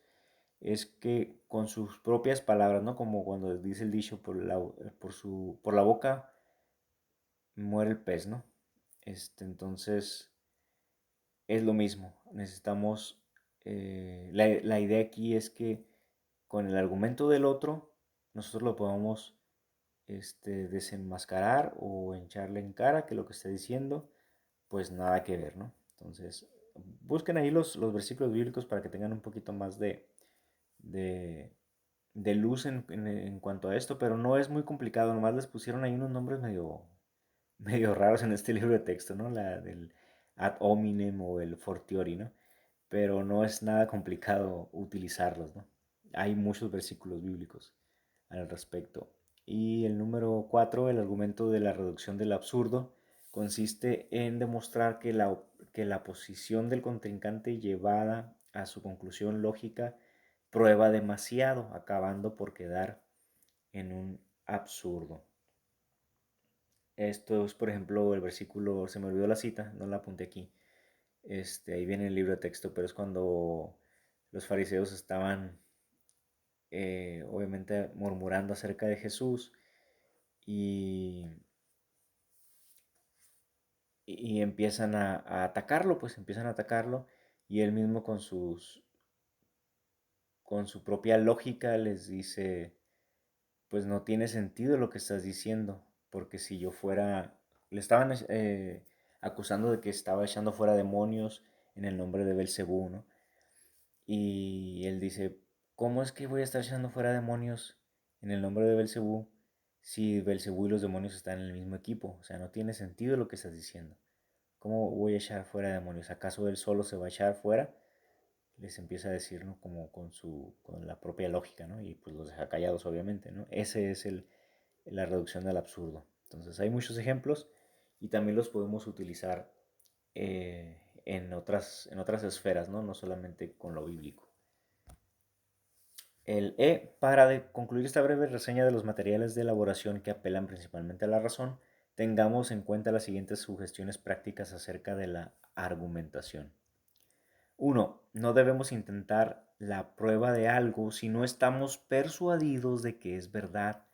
A: es que con sus propias palabras, ¿no? Como cuando dice el dicho, por la boca muere el pez, ¿no? Entonces, es lo mismo. Necesitamos, la idea aquí es que con el argumento del otro, nosotros lo podamos desenmascarar o echarle en cara que lo que está diciendo, pues nada que ver, ¿no? Entonces, busquen ahí los versículos bíblicos para que tengan un poquito más de, de luz en cuanto a esto, pero no es muy complicado, nomás les pusieron ahí unos nombres medio raros en este libro de texto, ¿no? La del ad hominem o el fortiori, ¿no? Pero no es nada complicado utilizarlos, ¿no? Hay muchos versículos bíblicos al respecto. Y el número 4, el argumento de la reducción del absurdo, consiste en demostrar que la posición del contrincante llevada a su conclusión lógica prueba demasiado, acabando por quedar en un absurdo. Esto es, por ejemplo, el versículo, se me olvidó la cita, no la apunté aquí. Ahí viene el libro de texto, pero es cuando los fariseos estaban, obviamente, murmurando acerca de Jesús y, y empiezan a atacarlo, pues empiezan a atacarlo y él mismo con su propia lógica les dice, pues no tiene sentido lo que estás diciendo, porque si yo fuera, le estaban acusando de que estaba echando fuera demonios en el nombre de Belcebú, ¿no? Y él dice, ¿cómo es que voy a estar echando fuera demonios en el nombre de Belcebú si Belcebú y los demonios están en el mismo equipo? O sea, no tiene sentido lo que estás diciendo. ¿Cómo voy a echar fuera demonios? ¿Acaso él solo se va a echar fuera? Les empieza a decir, ¿no? Como con la propia lógica, ¿no? Y pues los deja callados, obviamente, ¿no? Ese es la reducción del absurdo. Entonces hay muchos ejemplos y también los podemos utilizar en otras esferas, ¿no? No solamente con lo bíblico. Para concluir esta breve reseña de los materiales de elaboración que apelan principalmente a la razón, tengamos en cuenta las siguientes sugestiones prácticas acerca de la argumentación. 1. No debemos intentar la prueba de algo si no estamos persuadidos de que es verdad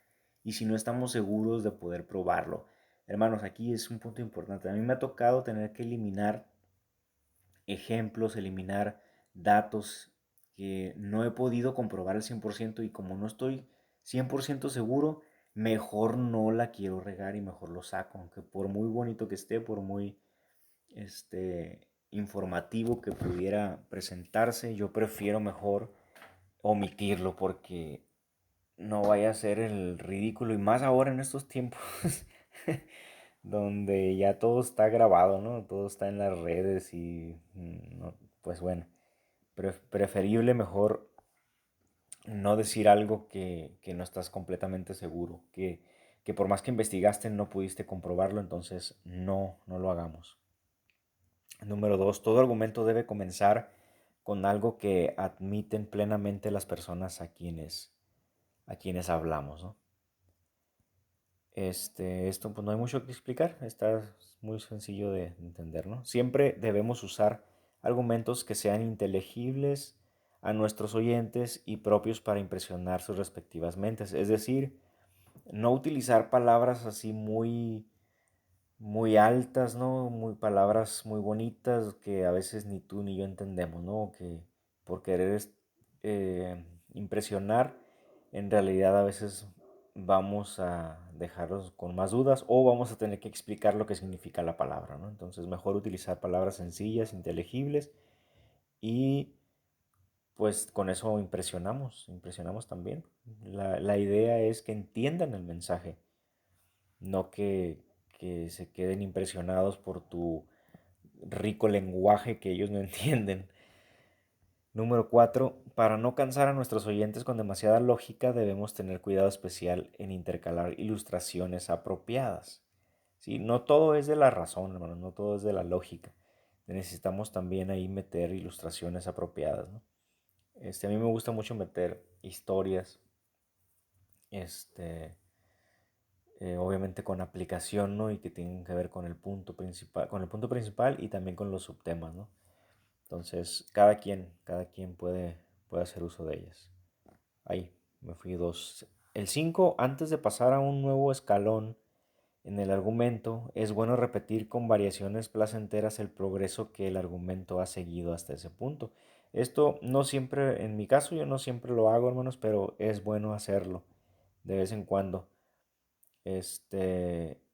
A: y si no estamos seguros de poder probarlo. Hermanos, aquí es un punto importante. A mí me ha tocado tener que eliminar ejemplos, eliminar datos que no he podido comprobar al 100% y como no estoy 100% seguro, mejor no la quiero regar y mejor lo saco, aunque por muy bonito que esté, por muy este, informativo que pudiera presentarse, yo prefiero mejor omitirlo porque no vaya a ser el ridículo y más ahora en estos tiempos donde ya todo está grabado, ¿no? Todo está en las redes y pues bueno, preferible mejor no decir algo que no estás completamente seguro, que por más que investigaste no pudiste comprobarlo, entonces no lo hagamos. Número dos, todo argumento debe comenzar con algo que admiten plenamente las personas a quienes hablamos, ¿no? Esto pues no hay mucho que explicar, está muy sencillo de entender, ¿no? Siempre debemos usar argumentos que sean inteligibles a nuestros oyentes y propios para impresionar sus respectivas mentes. Es decir, no utilizar palabras así muy altas, ¿no? Palabras muy bonitas que a veces ni tú ni yo entendemos, ¿no? Que por querer impresionar, en realidad a veces vamos a dejarlos con más dudas o vamos a tener que explicar lo que significa la palabra, ¿no? Entonces mejor utilizar palabras sencillas, inteligibles y pues con eso impresionamos también. La idea es que entiendan el mensaje, no que se queden impresionados por tu rico lenguaje que ellos no entienden. Número 4. Para no cansar a nuestros oyentes con demasiada lógica, debemos tener cuidado especial en intercalar ilustraciones apropiadas. ¿Sí? No todo es de la razón, hermano, no todo es de la lógica. Necesitamos también ahí meter ilustraciones apropiadas, ¿no? A mí me gusta mucho meter historias, este, obviamente con aplicación, ¿no? Y que tienen que ver con el punto principal y también con los subtemas, ¿no? Entonces, cada quien puede hacer uso de ellas. Ahí, me fui dos. El 5 antes de pasar a un nuevo escalón en el argumento, es bueno repetir con variaciones placenteras el progreso que el argumento ha seguido hasta ese punto. Esto no siempre, en mi caso yo no siempre lo hago, hermanos, pero es bueno hacerlo de vez en cuando.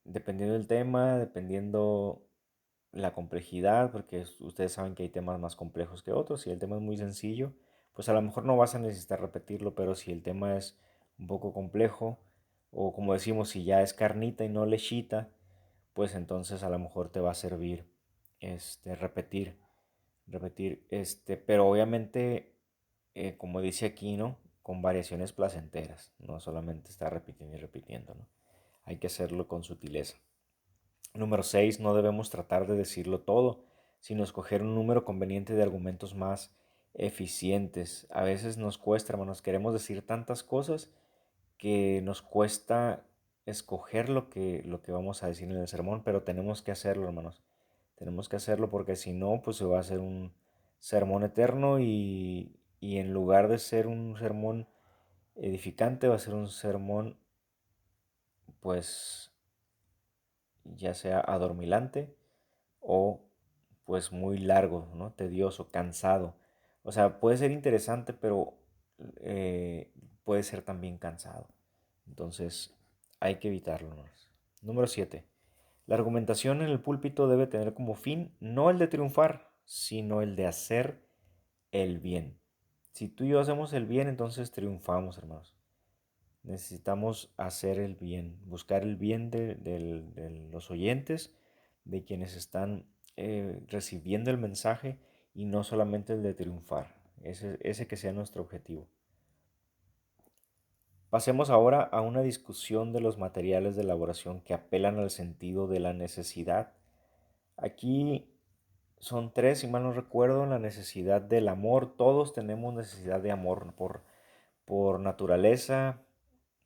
A: Dependiendo del tema, dependiendo la complejidad, porque ustedes saben que hay temas más complejos que otros. Si el tema es muy sencillo, pues a lo mejor no vas a necesitar repetirlo, pero si el tema es un poco complejo, o como decimos, si ya es carnita y no lechita, pues entonces a lo mejor te va a servir repetir, pero obviamente, como dice aquí, ¿no? Con variaciones placenteras, no solamente estar repitiendo y repitiendo, ¿no? Hay que hacerlo con sutileza. Número 6. No debemos tratar de decirlo todo, sino escoger un número conveniente de argumentos más eficientes. A veces nos cuesta, hermanos, queremos decir tantas cosas que nos cuesta escoger lo que vamos a decir en el sermón, pero tenemos que hacerlo, hermanos. Tenemos que hacerlo porque si no, pues se va a hacer un sermón eterno y en lugar de ser un sermón edificante, va a ser un sermón, pues, ya sea adormilante o pues muy largo, ¿no? Tedioso, cansado. O sea, puede ser interesante, pero eh, puede ser también cansado. Entonces, hay que evitarlo más. Número 7. La argumentación en el púlpito debe tener como fin no el de triunfar, sino el de hacer el bien. Si tú y yo hacemos el bien, entonces triunfamos, hermanos. Necesitamos hacer el bien, buscar el bien de los oyentes, de quienes están recibiendo el mensaje y no solamente el de triunfar. Ese que sea nuestro objetivo. Pasemos ahora a una discusión de los materiales de elaboración que apelan al sentido de la necesidad. Aquí son tres, si mal no recuerdo, la necesidad del amor. Todos tenemos necesidad de amor por naturaleza,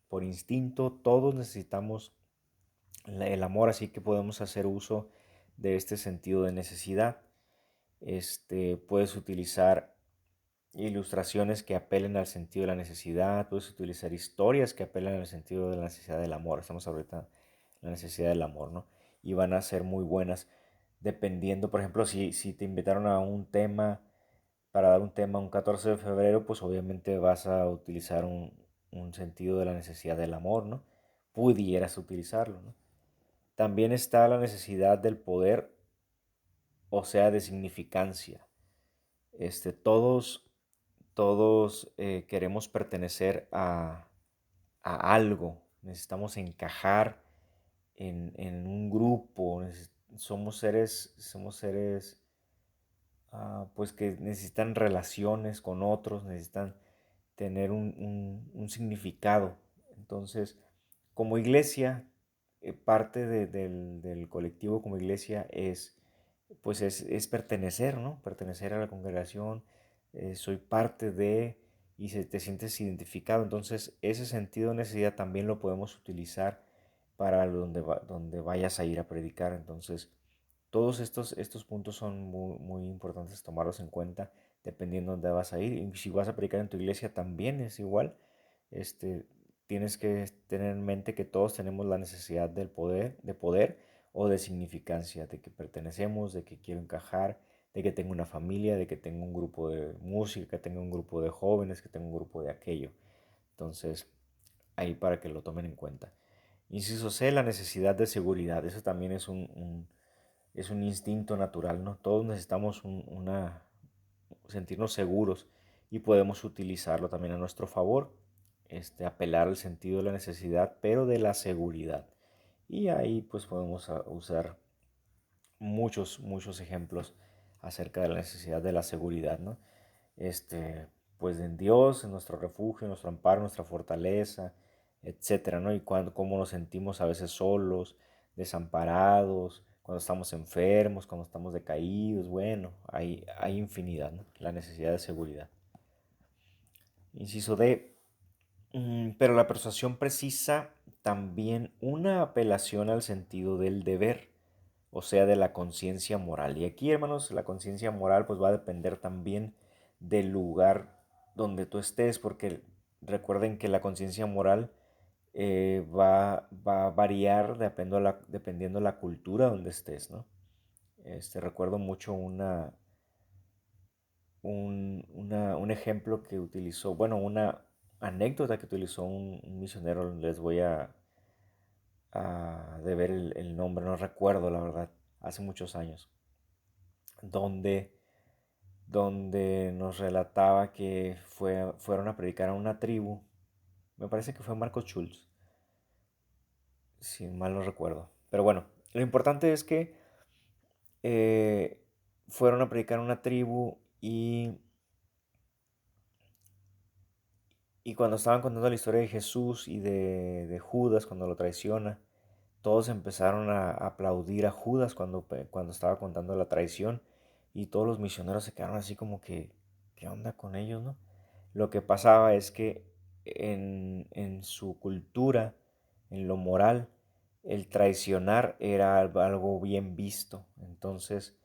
A: por instinto. Todos necesitamos el amor, así que podemos hacer uso de este sentido de necesidad. Puedes utilizar ilustraciones que apelen al sentido de la necesidad, puedes utilizar historias que apelen al sentido de la necesidad del amor. Estamos ahorita en la necesidad del amor, ¿no? Y van a ser muy buenas dependiendo, por ejemplo, si te invitaron a un tema, para dar un tema un 14 de febrero, pues obviamente vas a utilizar un sentido de la necesidad del amor, ¿no? Pudieras utilizarlo, ¿no? También está la necesidad del poder o sea de significancia. Todos, todos queremos pertenecer a algo, necesitamos encajar en un grupo, somos seres pues que necesitan relaciones con otros, necesitan tener un significado. Entonces, como iglesia, parte del colectivo como iglesia pues es pertenecer, ¿no? Pertenecer a la congregación, soy parte de, y te sientes identificado. Entonces, ese sentido de necesidad también lo podemos utilizar para donde vayas a ir a predicar. Entonces, todos estos puntos son muy importantes tomarlos en cuenta dependiendo de dónde vas a ir. Y si vas a predicar en tu iglesia también es igual. Este, tienes que tener en mente que todos tenemos la necesidad de poder o de significancia, de que pertenecemos, de que quiero encajar, de que tengo una familia, de que tengo un grupo de música, que tengo un grupo de jóvenes, que tengo un grupo de aquello. Entonces, ahí para que lo tomen en cuenta. Inciso C, la necesidad de seguridad. Eso también es un instinto natural, ¿no? Todos necesitamos sentirnos seguros y podemos utilizarlo también a nuestro favor, apelar al sentido de la necesidad, pero de la seguridad. Y ahí pues podemos usar muchos ejemplos acerca de la necesidad de la seguridad, ¿no? Pues en Dios, en nuestro refugio, en nuestro amparo, nuestra fortaleza, etcétera, ¿no? Y cómo nos sentimos a veces solos, desamparados, cuando estamos enfermos, cuando estamos decaídos, bueno, hay infinidad, ¿no? La necesidad de seguridad. Inciso D, pero la persuasión precisa también una apelación al sentido del deber, o sea, de la conciencia moral. Y aquí, hermanos, la conciencia moral pues va a depender también del lugar donde tú estés, porque recuerden que la conciencia moral va a variar dependiendo de la cultura donde estés, ¿no? Recuerdo mucho un ejemplo que utilizó, bueno, una anécdota que utilizó un misionero, les voy a deber el nombre, no recuerdo la verdad, hace muchos años, donde, donde nos relataba que fueron a predicar a una tribu, me parece que fue Marcos Schultz, si mal no recuerdo, pero bueno, lo importante es que eh, fueron a predicar a una tribu y cuando estaban contando la historia de Jesús y de Judas cuando lo traiciona, todos empezaron a aplaudir a Judas cuando estaba contando la traición y todos los misioneros se quedaron así como que, ¿qué onda con ellos, no? Lo que pasaba es que en su cultura, en lo moral, el traicionar era algo bien visto. Entonces,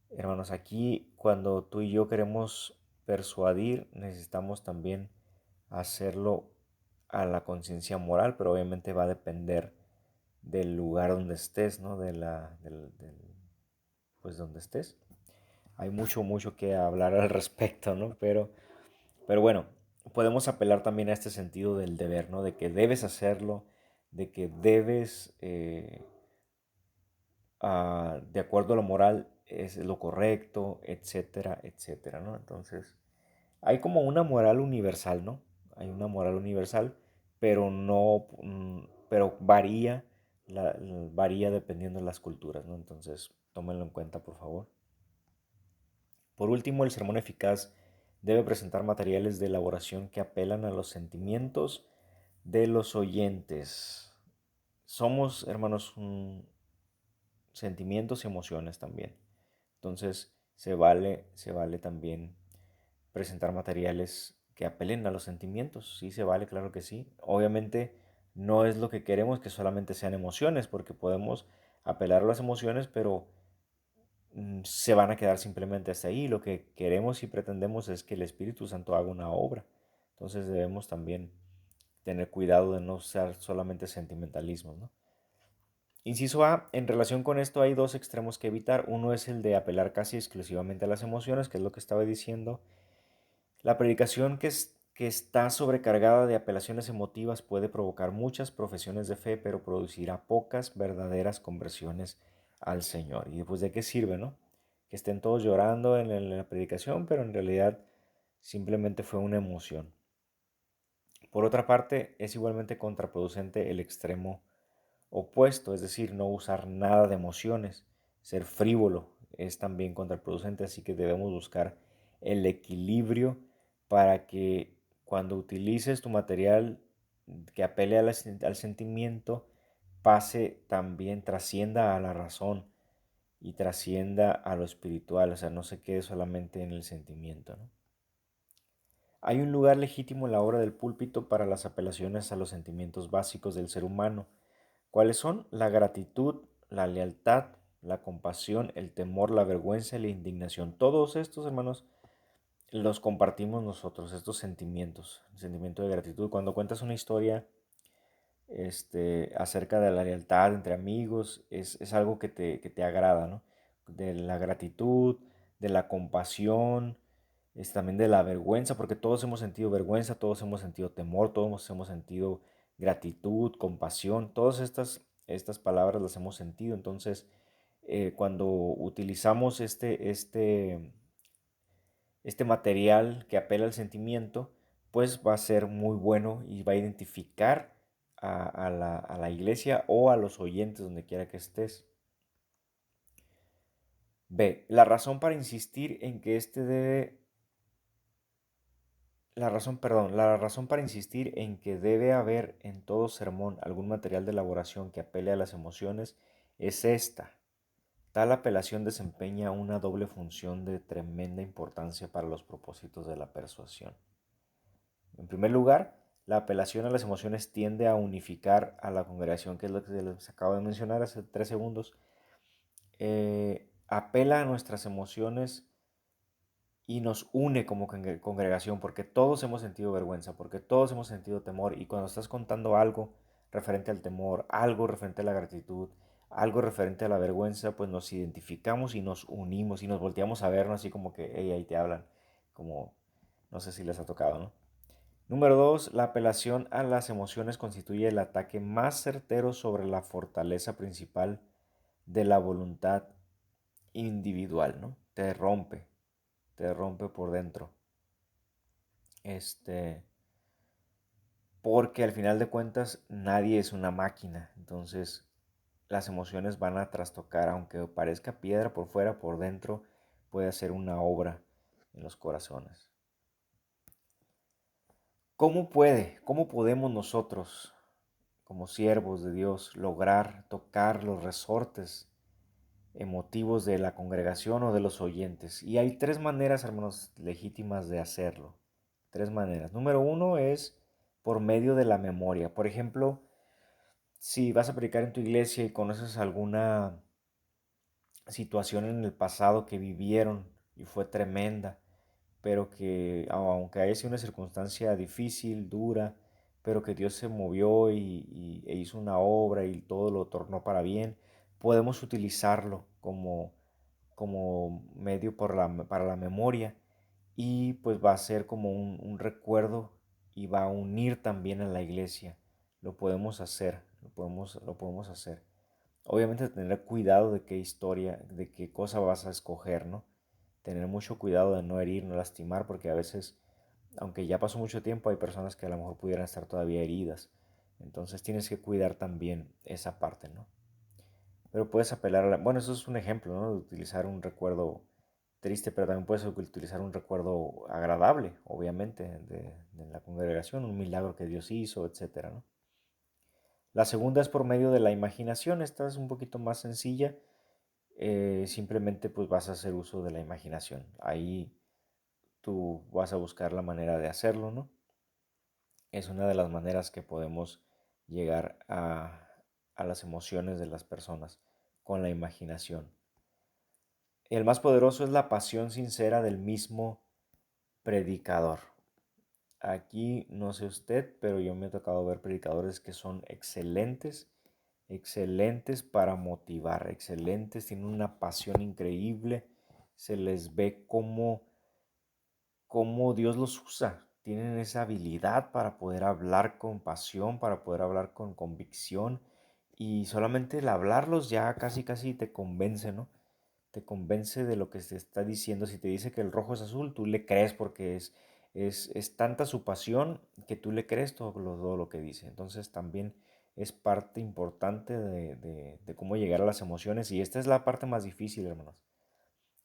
A: hermanos, aquí cuando tú y yo queremos persuadir, necesitamos también hacerlo a la conciencia moral, pero obviamente va a depender del lugar donde estés, ¿no? Pues donde estés. Hay mucho que hablar al respecto, ¿no? Pero bueno, podemos apelar también a este sentido del deber, ¿no? De que debes hacerlo, de que debes, de acuerdo a lo moral, es lo correcto, etcétera, etcétera, ¿no? Entonces, hay como una moral universal, ¿no? Hay una moral universal, pero no, pero varía dependiendo de las culturas, ¿no? Entonces, tómenlo en cuenta, por favor. Por último, el sermón eficaz debe presentar materiales de elaboración que apelan a los sentimientos de los oyentes. Somos, hermanos, sentimientos y emociones también. Entonces, se vale también presentar materiales que apelen a los sentimientos. Sí, se vale, claro que sí. Obviamente no es lo que queremos que solamente sean emociones, porque podemos apelar a las emociones, pero se van a quedar simplemente hasta ahí. Lo que queremos y pretendemos es que el Espíritu Santo haga una obra. Entonces debemos también tener cuidado de no ser solamente sentimentalismo, ¿no? Inciso A, en relación con esto hay dos extremos que evitar. Uno es el de apelar casi exclusivamente a las emociones, que es lo que estaba diciendo. La predicación que está sobrecargada de apelaciones emotivas puede provocar muchas profesiones de fe, pero producirá pocas verdaderas conversiones al Señor. ¿Y después de qué sirve, no? que estén todos llorando en la predicación, pero en realidad simplemente fue una emoción. Por otra parte, es igualmente contraproducente el extremo opuesto, es decir, no usar nada de emociones, ser frívolo es también contraproducente, así que debemos buscar el equilibrio para que cuando utilices tu material que apele al sentimiento, pase también, trascienda a la razón y trascienda a lo espiritual, o sea, no se quede solamente en el sentimiento, ¿no? Hay un lugar legítimo en la obra del púlpito para las apelaciones a los sentimientos básicos del ser humano. ¿Cuáles son? La gratitud, la lealtad, la compasión, el temor, la vergüenza y la indignación. Todos estos, hermanos, los compartimos nosotros, estos sentimientos. El sentimiento de gratitud. Cuando cuentas una historia acerca de la lealtad entre amigos, es algo que te agrada, ¿no? De la gratitud, de la compasión, es también de la vergüenza, porque todos hemos sentido vergüenza, todos hemos sentido temor, todos hemos sentido gratitud, compasión, todas estas palabras las hemos sentido. Entonces, cuando utilizamos este material que apela al sentimiento, pues va a ser muy bueno y va a identificar a la iglesia o a los oyentes donde quiera que estés. B. La razón para insistir en que la razón para insistir en que debe haber en todo sermón algún material de elaboración que apele a las emociones es esta. Tal apelación desempeña una doble función de tremenda importancia para los propósitos de la persuasión. En primer lugar, la apelación a las emociones tiende a unificar a la congregación, que es lo que les acabo de mencionar hace 3 segundos. Apela a nuestras emociones y nos une como congregación, porque todos hemos sentido vergüenza, porque todos hemos sentido temor, y cuando estás contando algo referente al temor, algo referente a la gratitud, algo referente a la vergüenza, pues nos identificamos y nos unimos y nos volteamos a vernos así como que, hey, ahí te hablan, como, no sé si les ha tocado, ¿no? Número 2, la apelación a las emociones constituye el ataque más certero sobre la fortaleza principal de la voluntad individual, ¿no? Te rompe por dentro. Porque al final de cuentas nadie es una máquina, entonces las emociones van a trastocar, aunque parezca piedra por fuera, por dentro puede hacer una obra en los corazones. ¿Cómo podemos nosotros, como siervos de Dios, lograr tocar los resortes emotivos de la congregación o de los oyentes? Y hay 3 maneras, hermanos, legítimas de hacerlo. 3 maneras. Número 1 es por medio de la memoria. Por ejemplo, si vas a predicar en tu iglesia y conoces alguna situación en el pasado que vivieron y fue tremenda, pero que aunque haya sido una circunstancia difícil, dura, pero que Dios se movió e hizo una obra y todo lo tornó para bien, podemos utilizarlo como medio para la memoria, y pues va a ser como un recuerdo y va a unir también a la iglesia. Lo podemos hacer, lo podemos hacer. Obviamente tener cuidado de qué historia, de qué cosa vas a escoger, ¿no? Tener mucho cuidado de no herir, no lastimar, porque a veces, aunque ya pasó mucho tiempo, hay personas que a lo mejor pudieran estar todavía heridas. Entonces tienes que cuidar también esa parte, ¿no? Pero puedes apelar bueno, eso es un ejemplo, ¿no? De utilizar un recuerdo triste, pero también puedes utilizar un recuerdo agradable, obviamente, de la congregación, un milagro que Dios hizo, etcétera, ¿no? La segunda es por medio de la imaginación. Esta es un poquito más sencilla. Simplemente pues vas a hacer uso de la imaginación. Ahí tú vas a buscar la manera de hacerlo, ¿no? Es una de las maneras que podemos llegar a las emociones de las personas con la imaginación. El más poderoso es la pasión sincera del mismo predicador. Aquí no sé usted, pero yo me he tocado ver predicadores que son excelentes, excelentes para motivar, excelentes, tienen una pasión increíble, se les ve cómo Dios los usa, tienen esa habilidad para poder hablar con pasión, para poder hablar con convicción, y solamente el hablarlos ya casi casi te convence, ¿no? te convence de lo que se está diciendo. Si te dice que el rojo es azul, tú le crees porque es tanta su pasión que tú le crees todo lo que dice. Entonces también es parte importante de cómo llegar a las emociones y esta es la parte más difícil, hermanos.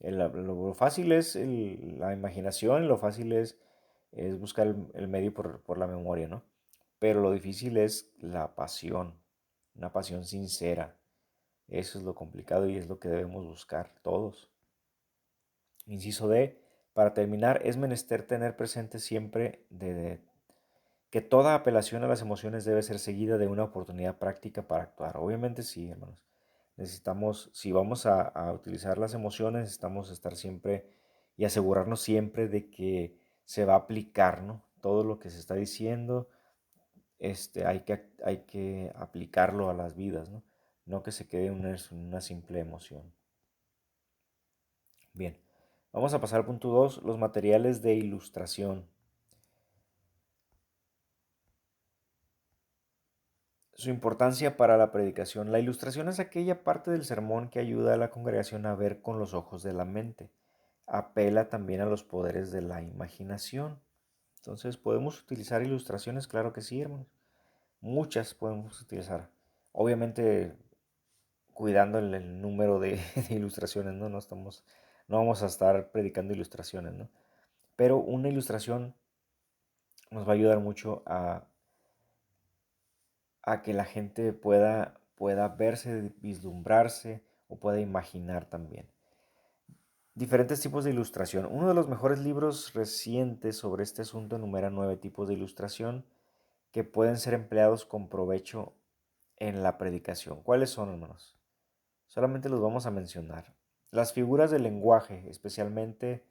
A: Lo fácil es la imaginación, lo fácil es buscar el medio por la memoria, ¿no? Pero lo difícil es la pasión, una pasión sincera. Eso es lo complicado y es lo que debemos buscar todos. Inciso D, para terminar, es menester tener presente siempre que toda apelación a las emociones debe ser seguida de una oportunidad práctica para actuar. Obviamente sí, hermanos. Necesitamos, si vamos a utilizar las emociones, necesitamos estar siempre y asegurarnos siempre de que se va a aplicar, ¿no? Todo lo que se está diciendo, hay que aplicarlo a las vidas, ¿no? No que se quede una simple emoción. Bien, vamos a pasar al punto 2, los materiales de ilustración. Su importancia para la predicación. La ilustración es aquella parte del sermón que ayuda a la congregación a ver con los ojos de la mente. Apela también a los poderes de la imaginación. Entonces, ¿podemos utilizar ilustraciones? Claro que sí, hermanos. Muchas podemos utilizar. Obviamente, cuidando el número de ilustraciones, ¿no? No vamos a estar predicando ilustraciones, ¿no? Pero una ilustración nos va a ayudar mucho a que la gente pueda verse, vislumbrarse o pueda imaginar también. Diferentes tipos de ilustración. Uno de los mejores libros recientes sobre este asunto enumera 9 tipos de ilustración que pueden ser empleados con provecho en la predicación. ¿Cuáles son, hermanos? Solamente los vamos a mencionar. Las figuras del lenguaje, especialmente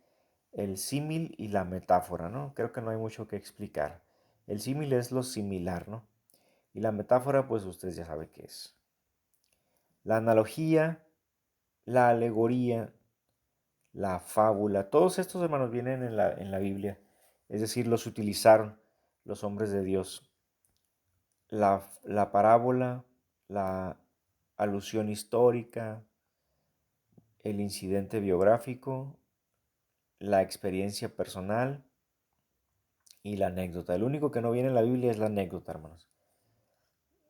A: el símil y la metáfora, ¿no? Creo que no hay mucho que explicar. El símil es lo similar, ¿no? Y la metáfora, pues ustedes ya saben qué es. La analogía, la alegoría, la fábula, todos estos hermanos vienen en la Biblia. Es decir, los utilizaron los hombres de Dios. La parábola, la alusión histórica, el incidente biográfico, la experiencia personal y la anécdota. El único que no viene en la Biblia es la anécdota, hermanos.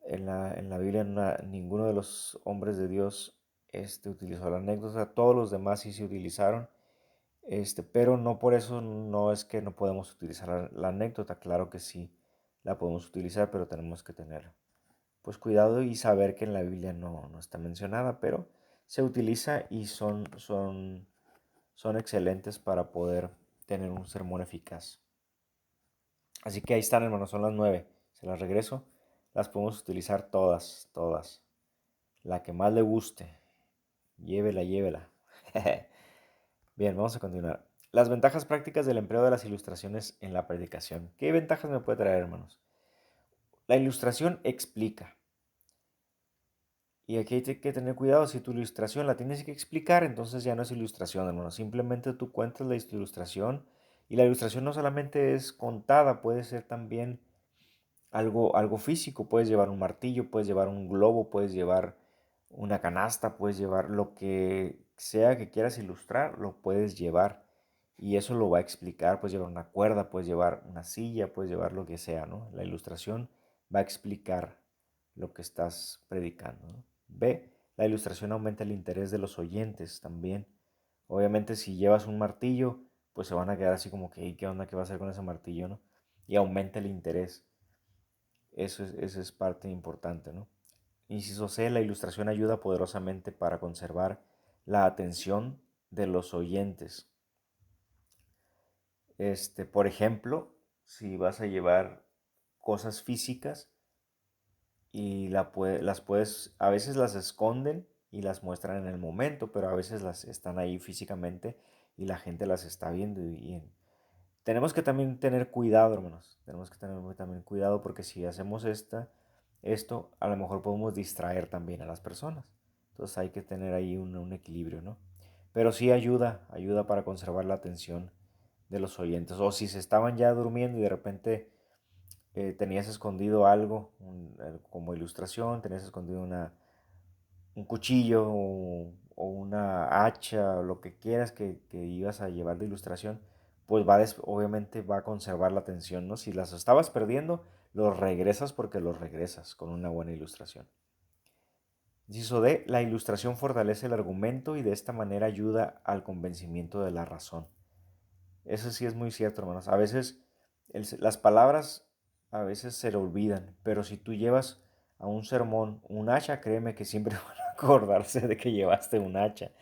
A: En la Biblia ninguno de los hombres de Dios utilizó la anécdota, todos los demás sí se utilizaron, pero no por eso no es que no podemos utilizar la anécdota, claro que sí la podemos utilizar, pero tenemos que tener pues cuidado y saber que en la Biblia no está mencionada, pero se utiliza y son excelentes para poder tener un sermón eficaz. Así que ahí están, hermanos, son las 9. Se las regreso. Las podemos utilizar todas, todas. La que más le guste. Llévela, llévela. Bien, vamos a continuar. Las ventajas prácticas del empleo de las ilustraciones en la predicación. ¿Qué ventajas me puede traer, hermanos? La ilustración explica. Y aquí hay que tener cuidado, si tu ilustración la tienes que explicar, entonces ya no es ilustración, hermano. Simplemente tú cuentas la ilustración y la ilustración no solamente es contada, puede ser también algo físico. Puedes llevar un martillo, puedes llevar un globo, puedes llevar una canasta, puedes llevar lo que sea que quieras ilustrar, lo puedes llevar. Y eso lo va a explicar, puedes llevar una cuerda, puedes llevar una silla, puedes llevar lo que sea, ¿no? La ilustración va a explicar lo que estás predicando, ¿no? B, la ilustración aumenta el interés de los oyentes también. Obviamente si llevas un martillo, pues se van a quedar así como que, ¿qué onda? ¿Qué va a hacer con ese martillo, no? Y aumenta el interés. Eso es parte importante, ¿no? Inciso C, la ilustración ayuda poderosamente para conservar la atención de los oyentes. Por ejemplo, si vas a llevar cosas físicas y las puedes, a veces las esconden y las muestran en el momento, pero a veces las están ahí físicamente y la gente las está viendo tenemos que también tener cuidado, hermanos. Tenemos que tener también cuidado porque si hacemos esto, a lo mejor podemos distraer también a las personas. Entonces hay que tener ahí un equilibrio, ¿no? Pero sí ayuda para conservar la atención de los oyentes. O si se estaban ya durmiendo y de repente tenías escondido algo como ilustración, tenías escondido un cuchillo o una hacha o lo que quieras que ibas a llevar de ilustración, pues obviamente va a conservar la atención, ¿no? Si las estabas perdiendo, los regresas porque los regresas con una buena ilustración. Inciso D, la ilustración fortalece el argumento y de esta manera ayuda al convencimiento de la razón. Eso sí es muy cierto, hermanos. A veces las palabras a veces se le olvidan, pero si tú llevas a un sermón un hacha, créeme que siempre van a acordarse de que llevaste un hacha.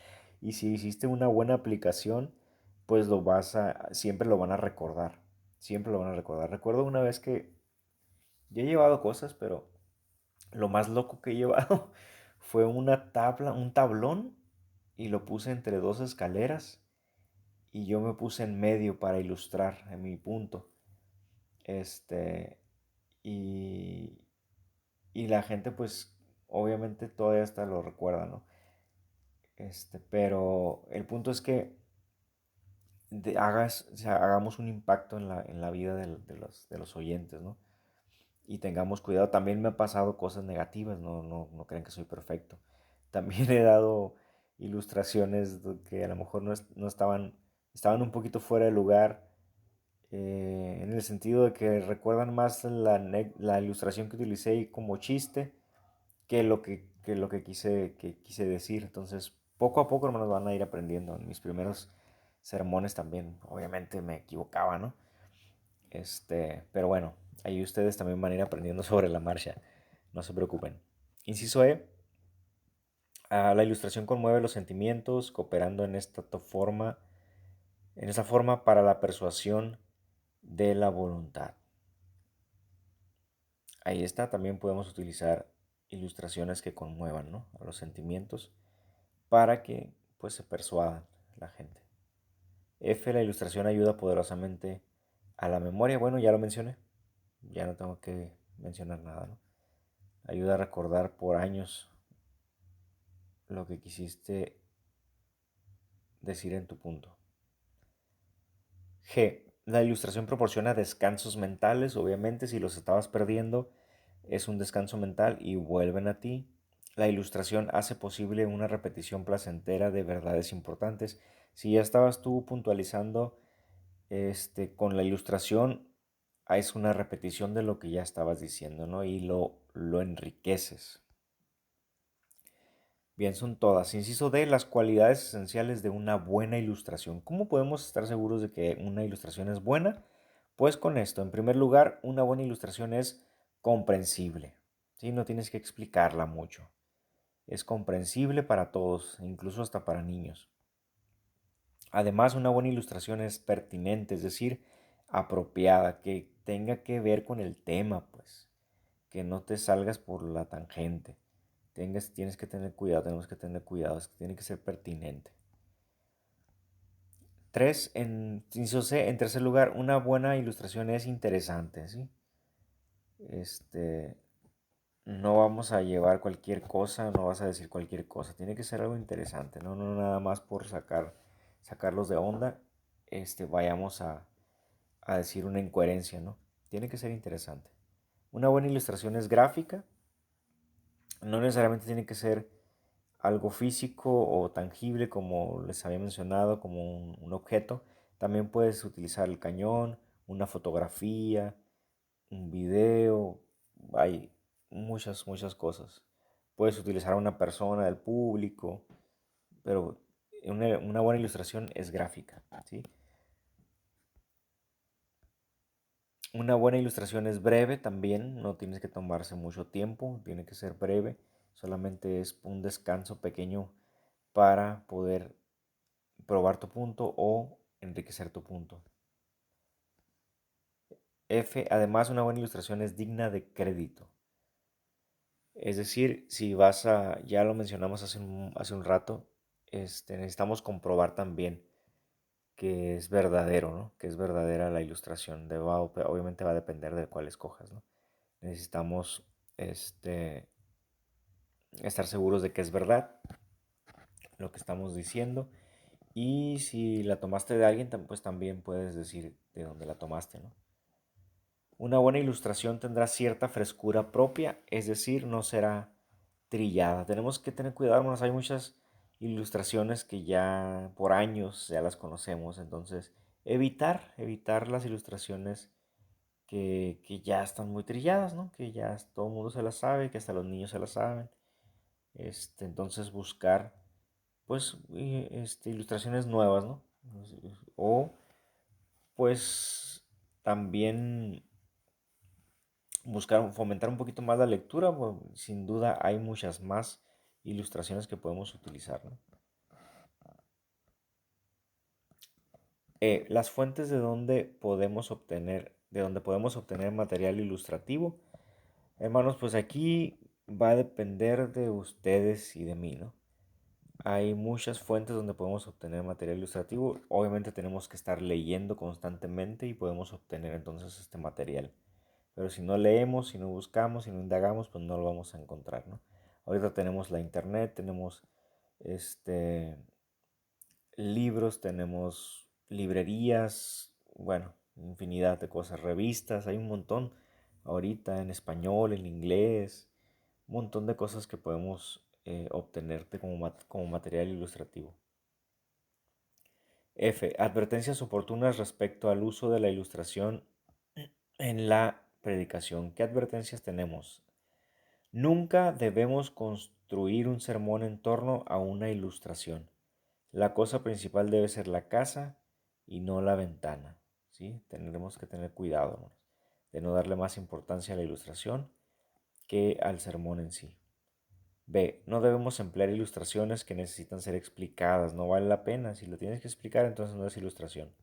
A: Y si hiciste una buena aplicación, pues siempre lo van a recordar. Siempre lo van a recordar. Recuerdo una vez que yo he llevado cosas, pero lo más loco que he llevado fue una tabla, un tablón, y lo puse entre dos escaleras y yo me puse en medio para ilustrar en mi punto. Este, y, y la gente pues obviamente todavía hasta lo recuerda, ¿no? Pero el punto es que o sea, hagamos un impacto en la vida de los oyentes, ¿no? Y tengamos cuidado. También me han pasado cosas negativas, no crean que soy perfecto. También he dado ilustraciones que a lo mejor no estaban un poquito fuera de lugar, en el sentido de que recuerdan más la ilustración que utilicé como chiste que lo que quise decir. Entonces, poco a poco, hermanos, van a ir aprendiendo. En mis primeros sermones también, obviamente me equivocaba, ¿no? Pero bueno, ahí ustedes también van a ir aprendiendo sobre la marcha. No se preocupen. Inciso E. La ilustración conmueve los sentimientos, cooperando en esta forma para la persuasión de la voluntad. Ahí está, también podemos utilizar ilustraciones que conmuevan, ¿no?, a los sentimientos para que pues se persuadan la gente. F, la ilustración ayuda poderosamente a la memoria. Bueno, ya lo mencioné, ya no tengo que mencionar nada, ¿no? Ayuda a recordar por años lo que quisiste decir en tu punto. G, la ilustración proporciona descansos mentales. Obviamente, si los estabas perdiendo, es un descanso mental y vuelven a ti. La ilustración hace posible una repetición placentera de verdades importantes. Si ya estabas tú puntualizando con la ilustración, es una repetición de lo que ya estabas diciendo, ¿no? Y lo enriqueces. Bien, son todas. Inciso D, las cualidades esenciales de una buena ilustración. ¿Cómo podemos estar seguros de que una ilustración es buena? Pues con esto, en primer lugar, una buena ilustración es comprensible, ¿sí? No tienes que explicarla mucho. Es comprensible para todos, incluso hasta para niños. Además, una buena ilustración es pertinente, es decir, apropiada, que tenga que ver con el tema, pues, que no te salgas por la tangente. Tienes que tener cuidado, tenemos que tener cuidado, es que tiene que ser pertinente. Inciso C, en tercer lugar, una buena ilustración es interesante, ¿sí? Este, no vamos a llevar cualquier cosa, no vas a decir cualquier cosa, tiene que ser algo interesante, no nada más por sacarlos de onda, vayamos a decir una incoherencia, ¿no? Tiene que ser interesante. Una buena ilustración es gráfica, no necesariamente tiene que ser algo físico o tangible como les había mencionado, como un objeto. También puedes utilizar el cañón, una fotografía, un video, hay muchas cosas. Puedes utilizar a una persona del público, pero una buena ilustración es gráfica, ¿sí? Una buena ilustración es breve también, no tienes que tomarse mucho tiempo, tiene que ser breve, solamente es un descanso pequeño para poder probar tu punto o enriquecer tu punto. F, además una buena ilustración es digna de crédito. Es decir, si ya lo mencionamos hace un rato, necesitamos comprobar también que es verdadero, ¿no? Que es verdadera la ilustración. Obviamente va a depender de cuál escojas, ¿no? Necesitamos este, estar seguros de que es verdad lo que estamos diciendo. Y si la tomaste de alguien, pues también puedes decir de dónde la tomaste, ¿no? Una buena ilustración tendrá cierta frescura propia, es decir, no será trillada. Tenemos que tener cuidado, hermanos, hay muchas ilustraciones que ya por años ya las conocemos. Entonces, evitar las ilustraciones que ya están muy trilladas, ¿no? Que ya todo el mundo se las sabe, que hasta los niños se las saben. Entonces buscar, pues, ilustraciones nuevas, ¿no? O, pues, también buscar fomentar un poquito más la lectura, pues, sin duda hay muchas más ilustraciones que podemos utilizar, ¿no? Las fuentes de donde podemos obtener material ilustrativo. Hermanos, pues aquí va a depender de ustedes y de mí, ¿no? Hay muchas fuentes donde podemos obtener material ilustrativo. Obviamente tenemos que estar leyendo constantemente y podemos obtener entonces este material. Pero si no leemos, si no buscamos, si no indagamos, pues no lo vamos a encontrar, ¿no? Ahorita tenemos la internet, tenemos este, libros, tenemos librerías, bueno, infinidad de cosas, revistas, hay un montón ahorita en español, en inglés, un montón de cosas que podemos obtenerte como material ilustrativo. F. Advertencias oportunas respecto al uso de la ilustración en la predicación. ¿Qué advertencias tenemos? Nunca debemos construir un sermón en torno a una ilustración. La cosa principal debe ser la casa y no la ventana. ¿Sí? Tendremos que tener cuidado, hermanos, de no darle más importancia a la ilustración que al sermón en sí. B. No debemos emplear ilustraciones que necesitan ser explicadas. No vale la pena. Si lo tienes que explicar, entonces no es ilustración.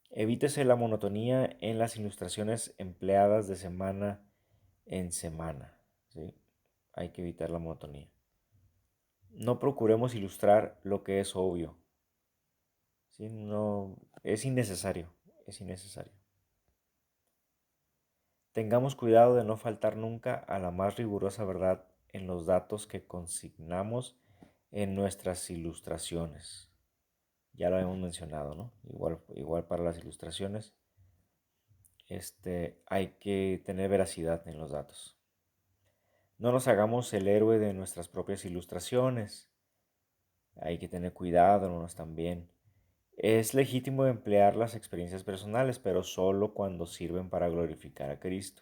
A: Evítese la monotonía en las ilustraciones empleadas de semana en semana. ¿Sí? Hay que evitar la monotonía. No procuremos ilustrar lo que es obvio. ¿Sí? No, es innecesario. Es innecesario. Tengamos cuidado de no faltar nunca a la más rigurosa verdad en los datos que consignamos en nuestras ilustraciones. Ya lo hemos mencionado, ¿no? Igual para las ilustraciones, hay que tener veracidad en los datos. No nos hagamos el héroe de nuestras propias ilustraciones. Hay que tener cuidado, hermanos, también. Es legítimo emplear las experiencias personales, pero solo cuando sirven para glorificar a Cristo.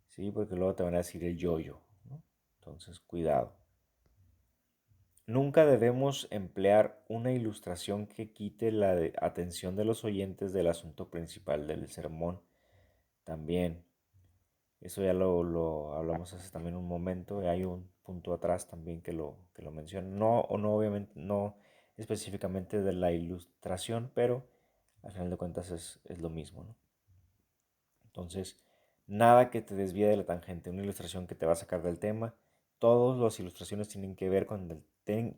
A: ¿Sí? Porque luego te van a decir el yo-yo, ¿no? Entonces, cuidado. Nunca debemos emplear una ilustración que quite la atención de los oyentes del asunto principal del sermón. También, eso ya lo hablamos hace también un momento, y hay un punto atrás también que lo menciona. No, o no, obviamente, no específicamente de la ilustración, pero al final de cuentas es lo mismo, ¿no? Entonces, nada que te desvíe de la tangente, una ilustración que te va a sacar del tema. Todas las ilustraciones tienen que ver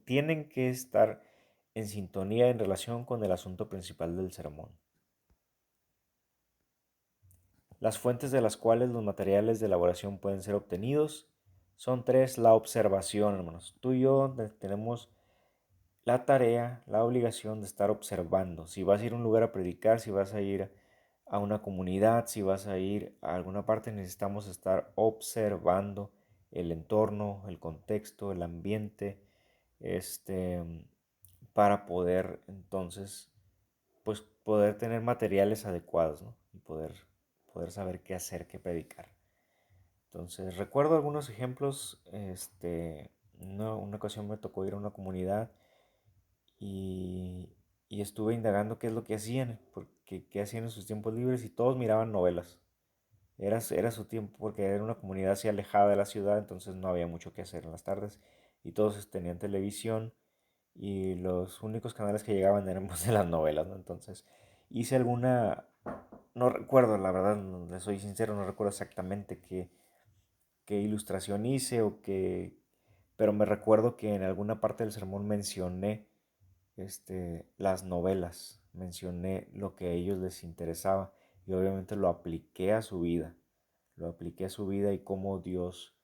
A: tienen que estar en sintonía en relación con el asunto principal del sermón. Las fuentes de las cuales los materiales de elaboración pueden ser obtenidos son tres. La observación, hermanos. Tú y yo tenemos la tarea, la obligación de estar observando. Si vas a ir a un lugar a predicar, si vas a ir a una comunidad, si vas a ir a alguna parte, necesitamos estar observando el entorno, el contexto, el ambiente, este, para poder entonces, pues poder tener materiales adecuados, ¿no? Y poder saber qué hacer, qué predicar. Entonces, recuerdo algunos ejemplos, una ocasión me tocó ir a una comunidad y, y estuve indagando qué es lo que hacían, porque qué hacían en sus tiempos libres y todos miraban novelas. Era su tiempo porque era una comunidad así alejada de la ciudad, entonces no había mucho que hacer en las tardes y todos tenían televisión y los únicos canales que llegaban eran pues de las novelas, ¿no? Entonces hice no recuerdo, la verdad, no, les soy sincero, no recuerdo exactamente qué ilustración hice pero me recuerdo que en alguna parte del sermón mencioné las novelas, mencioné lo que a ellos les interesaba y obviamente lo apliqué a su vida, lo apliqué a su vida y cómo Dios,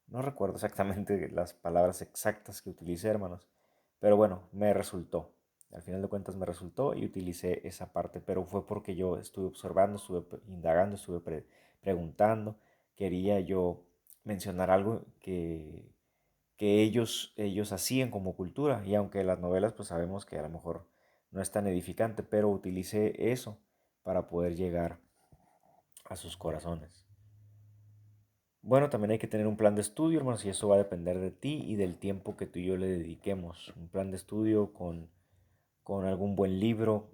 A: no recuerdo exactamente las palabras exactas que utilicé, hermanos, pero bueno, me resultó, al final de cuentas me resultó y utilicé esa parte, pero fue porque yo estuve observando, estuve indagando, preguntando, quería yo mencionar algo que ellos hacían como cultura. Y aunque las novelas pues sabemos que a lo mejor no es tan edificante, pero utilicé eso para poder llegar a sus corazones. Bueno, también hay que tener un plan de estudio, hermanos, y eso va a depender de ti y del tiempo que tú y yo le dediquemos. Un plan de estudio con algún buen libro,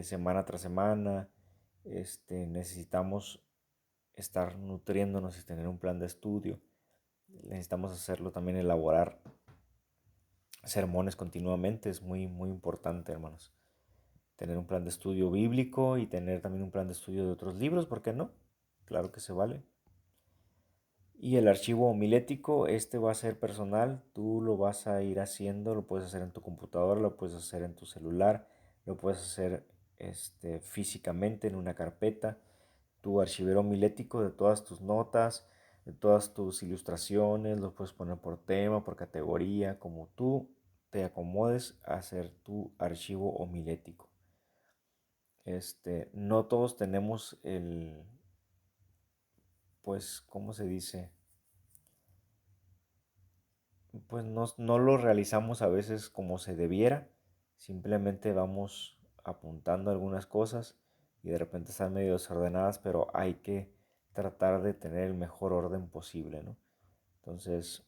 A: semana tras semana. Necesitamos estar nutriéndonos y tener un plan de estudio. Necesitamos hacerlo también, elaborar sermones continuamente. Es muy, muy importante, hermanos. Tener un plan de estudio bíblico y tener también un plan de estudio de otros libros, ¿por qué no? Claro que se vale. Y el archivo homilético, este va a ser personal, tú lo vas a ir haciendo, lo puedes hacer en tu computadora, lo puedes hacer en tu celular, lo puedes hacer físicamente en una carpeta, tu archivero homilético de todas tus notas, de todas tus ilustraciones, lo puedes poner por tema, por categoría, como tú te acomodes a hacer tu archivo homilético. No todos tenemos pues, ¿cómo se dice? Pues no lo realizamos a veces como se debiera, simplemente vamos apuntando algunas cosas y de repente están medio desordenadas, pero hay que tratar de tener el mejor orden posible, ¿no? Entonces,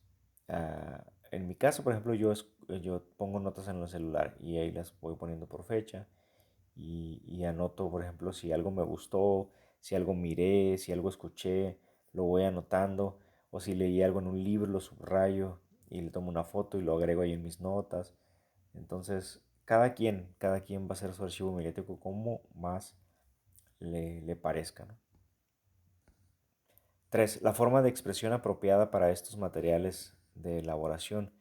A: en mi caso, por ejemplo, yo pongo notas en el celular y ahí las voy poniendo por fecha y anoto, por ejemplo, si algo me gustó, si algo miré, si algo escuché, lo voy anotando, o si leí algo en un libro, lo subrayo y le tomo una foto y lo agrego ahí en mis notas. Entonces, cada quien va a hacer su archivo mediático como más le parezca, ¿no? 3. La forma de expresión apropiada para estos materiales de elaboración.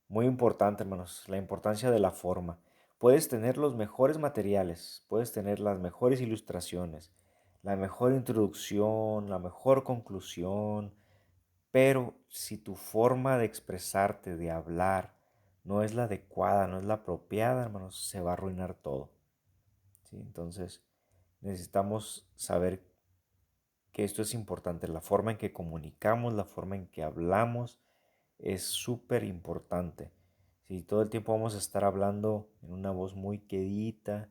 A: Muy importante, hermanos, la importancia de la forma. Puedes tener los mejores materiales, puedes tener las mejores ilustraciones, la mejor introducción, la mejor conclusión, pero si tu forma de expresarte, de hablar, no es la adecuada, no es la apropiada, hermanos, se va a arruinar todo. ¿Sí? Entonces, necesitamos saber que esto es importante. La forma en que comunicamos, la forma en que hablamos es súper importante. Si todo el tiempo vamos a estar hablando en una voz muy quedita,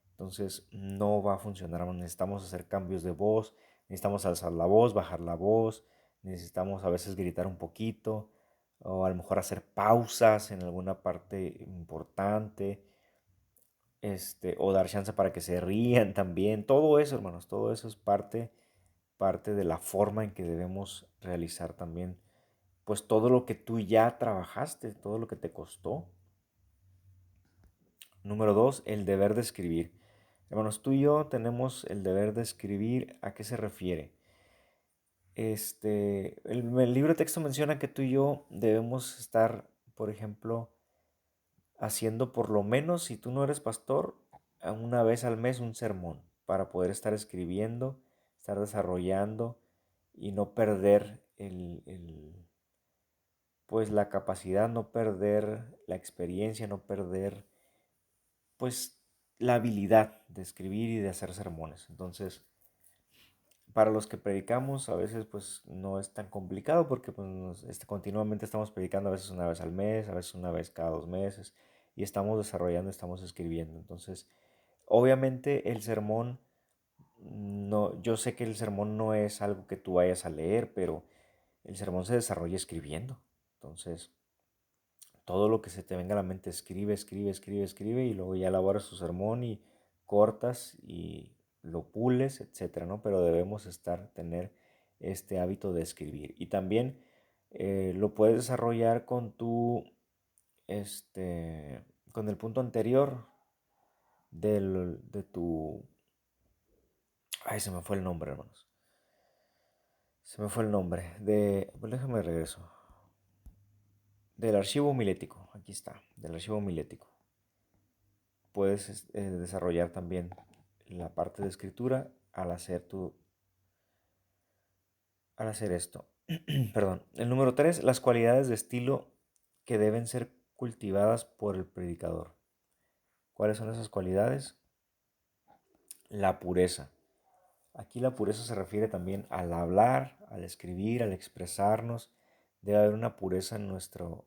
A: entonces no va a funcionar. Necesitamos hacer cambios de voz, necesitamos alzar la voz, bajar la voz, necesitamos a veces gritar un poquito o a lo mejor hacer pausas en alguna parte importante, o dar chance para que se rían también. Todo eso, hermanos, todo eso es parte de la forma en que debemos realizar también, pues todo lo que tú ya trabajaste, todo lo que te costó. Número 2, el deber de escribir. Hermanos, tú y yo tenemos el deber de escribir. ¿A qué se refiere? El libro de texto menciona que tú y yo debemos estar, por ejemplo, haciendo por lo menos, si tú no eres pastor, una vez al mes un sermón para poder estar escribiendo, estar desarrollando y no perder pues la capacidad, no perder la experiencia, no perder pues la habilidad de escribir y de hacer sermones. Entonces, para los que predicamos a veces pues no es tan complicado porque pues continuamente estamos predicando a veces una vez al mes, a veces una vez cada 2 meses y estamos desarrollando, estamos escribiendo. Entonces, obviamente el sermón, no, yo sé que el sermón no es algo que tú vayas a leer, pero el sermón se desarrolla escribiendo. Entonces, todo lo que se te venga a la mente, escribe, escribe, escribe, escribe y luego ya elaboras tu sermón y cortas y lo pules, etcétera, ¿no? Pero debemos tener este hábito de escribir. Y también lo puedes desarrollar con el punto anterior de tu... Ay, se me fue el nombre, hermanos. Se me fue el nombre. Pues déjame regreso. Del archivo homilético. Aquí está. Del archivo homilético. Puedes desarrollar también la parte de escritura al hacer esto. Perdón. El número 3, las cualidades de estilo que deben ser cultivadas por el predicador. ¿Cuáles son esas cualidades? La pureza. Aquí la pureza se refiere también al hablar, al escribir, al expresarnos. debe haber una pureza en nuestro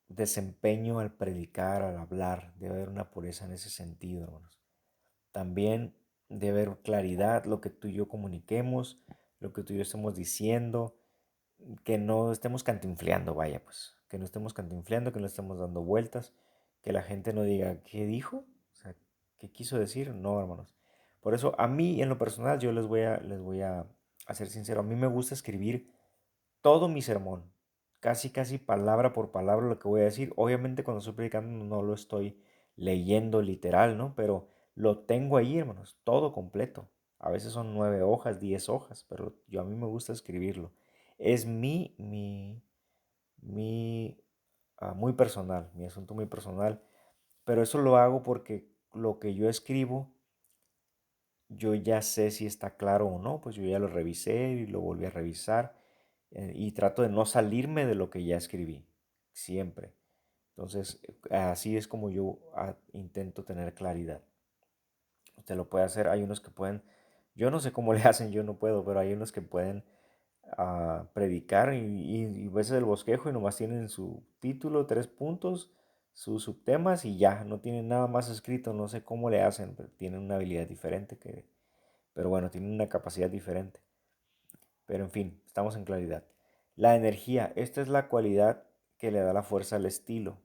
A: desempeño al predicar, al hablar, debe haber una pureza en ese sentido, hermanos. También debe haber claridad, lo que tú y yo comuniquemos, lo que tú y yo estemos diciendo, que no estemos cantinfleando, vaya, pues, que no estemos cantinfleando, que no estemos dando vueltas, que la gente no diga, ¿qué dijo? O sea, ¿qué quiso decir? No, hermanos. Por eso, a mí, en lo personal, yo les voy a ser sincero, a mí me gusta escribir todo mi sermón, casi, casi palabra por palabra lo que voy a decir. Obviamente, cuando estoy predicando no lo estoy leyendo literal, ¿no? Pero lo tengo ahí, hermanos, todo completo. A veces son 9 hojas, 10 hojas, pero yo a mí me gusta escribirlo. Es muy personal, mi asunto muy personal, pero eso lo hago porque lo que yo escribo, yo ya sé si está claro o no, pues yo ya lo revisé y lo volví a revisar y trato de no salirme de lo que ya escribí, siempre. Entonces, así es como yo intento tener claridad. Usted lo puede hacer, hay unos que pueden, yo no sé cómo le hacen, yo no puedo, pero hay unos que pueden predicar y ves el bosquejo y nomás tienen su título, 3 puntos, sus subtemas y ya, no tienen nada más escrito, no sé cómo le hacen, pero tienen una habilidad diferente pero bueno, tienen una capacidad diferente. Pero en fin, estamos en claridad. La energía, esta es la cualidad que le da la fuerza al estilo.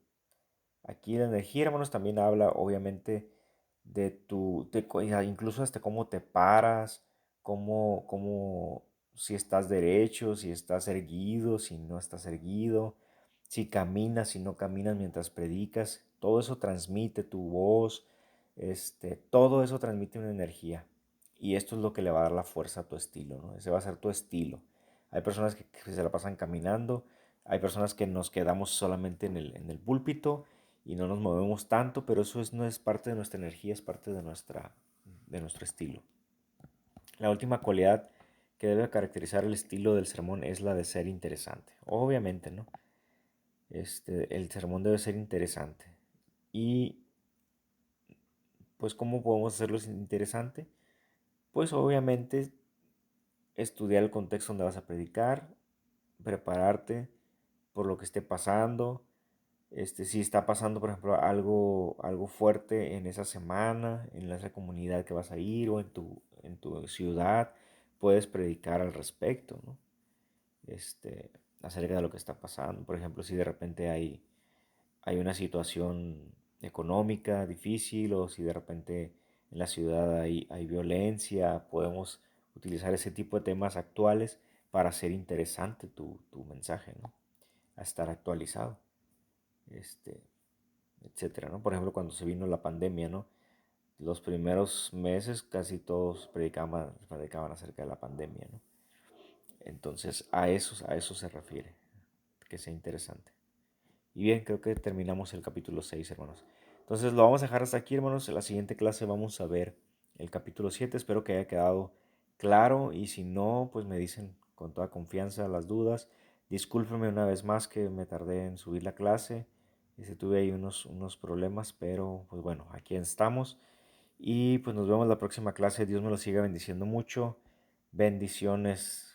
A: Aquí la energía, hermanos, también habla obviamente de incluso hasta cómo te paras, si estás derecho, si estás erguido, si no estás erguido, si caminas, si no caminas mientras predicas. Todo eso transmite tu voz, todo eso transmite una energía. Y esto es lo que le va a dar la fuerza a tu estilo, ¿no? Ese va a ser tu estilo. Hay personas que se la pasan caminando, hay personas que nos quedamos solamente en el púlpito y no nos movemos tanto, pero no es parte de nuestra energía, es parte de nuestro estilo. La última cualidad que debe caracterizar el estilo del sermón es la de ser interesante. Obviamente, ¿no? El sermón debe ser interesante. Y, pues, ¿cómo podemos hacerlo interesante? Pues, obviamente, estudiar el contexto donde vas a predicar, prepararte por lo que esté pasando. Si está pasando, por ejemplo, algo fuerte en esa semana, en esa comunidad que vas a ir o en tu ciudad, puedes predicar al respecto, ¿no? Acerca de lo que está pasando. Por ejemplo, si de repente hay una situación económica difícil o si de repente en la ciudad hay violencia, podemos utilizar ese tipo de temas actuales para hacer interesante tu mensaje, ¿no? A estar actualizado. Este, etcétera, ¿no? Por ejemplo, cuando se vino la pandemia, ¿no? Los primeros meses casi todos predicaban acerca de la pandemia, ¿no? Entonces, a eso se refiere, que sea interesante. Y bien, creo que terminamos el capítulo 6, hermanos. Entonces, lo vamos a dejar hasta aquí, hermanos. En la siguiente clase vamos a ver el capítulo 7. Espero que haya quedado claro y si no, pues me dicen con toda confianza las dudas. Discúlpenme una vez más que me tardé en subir la clase. Tuve ahí unos problemas, pero pues bueno, aquí estamos. Y pues nos vemos la próxima clase. Dios me lo siga bendiciendo mucho. Bendiciones.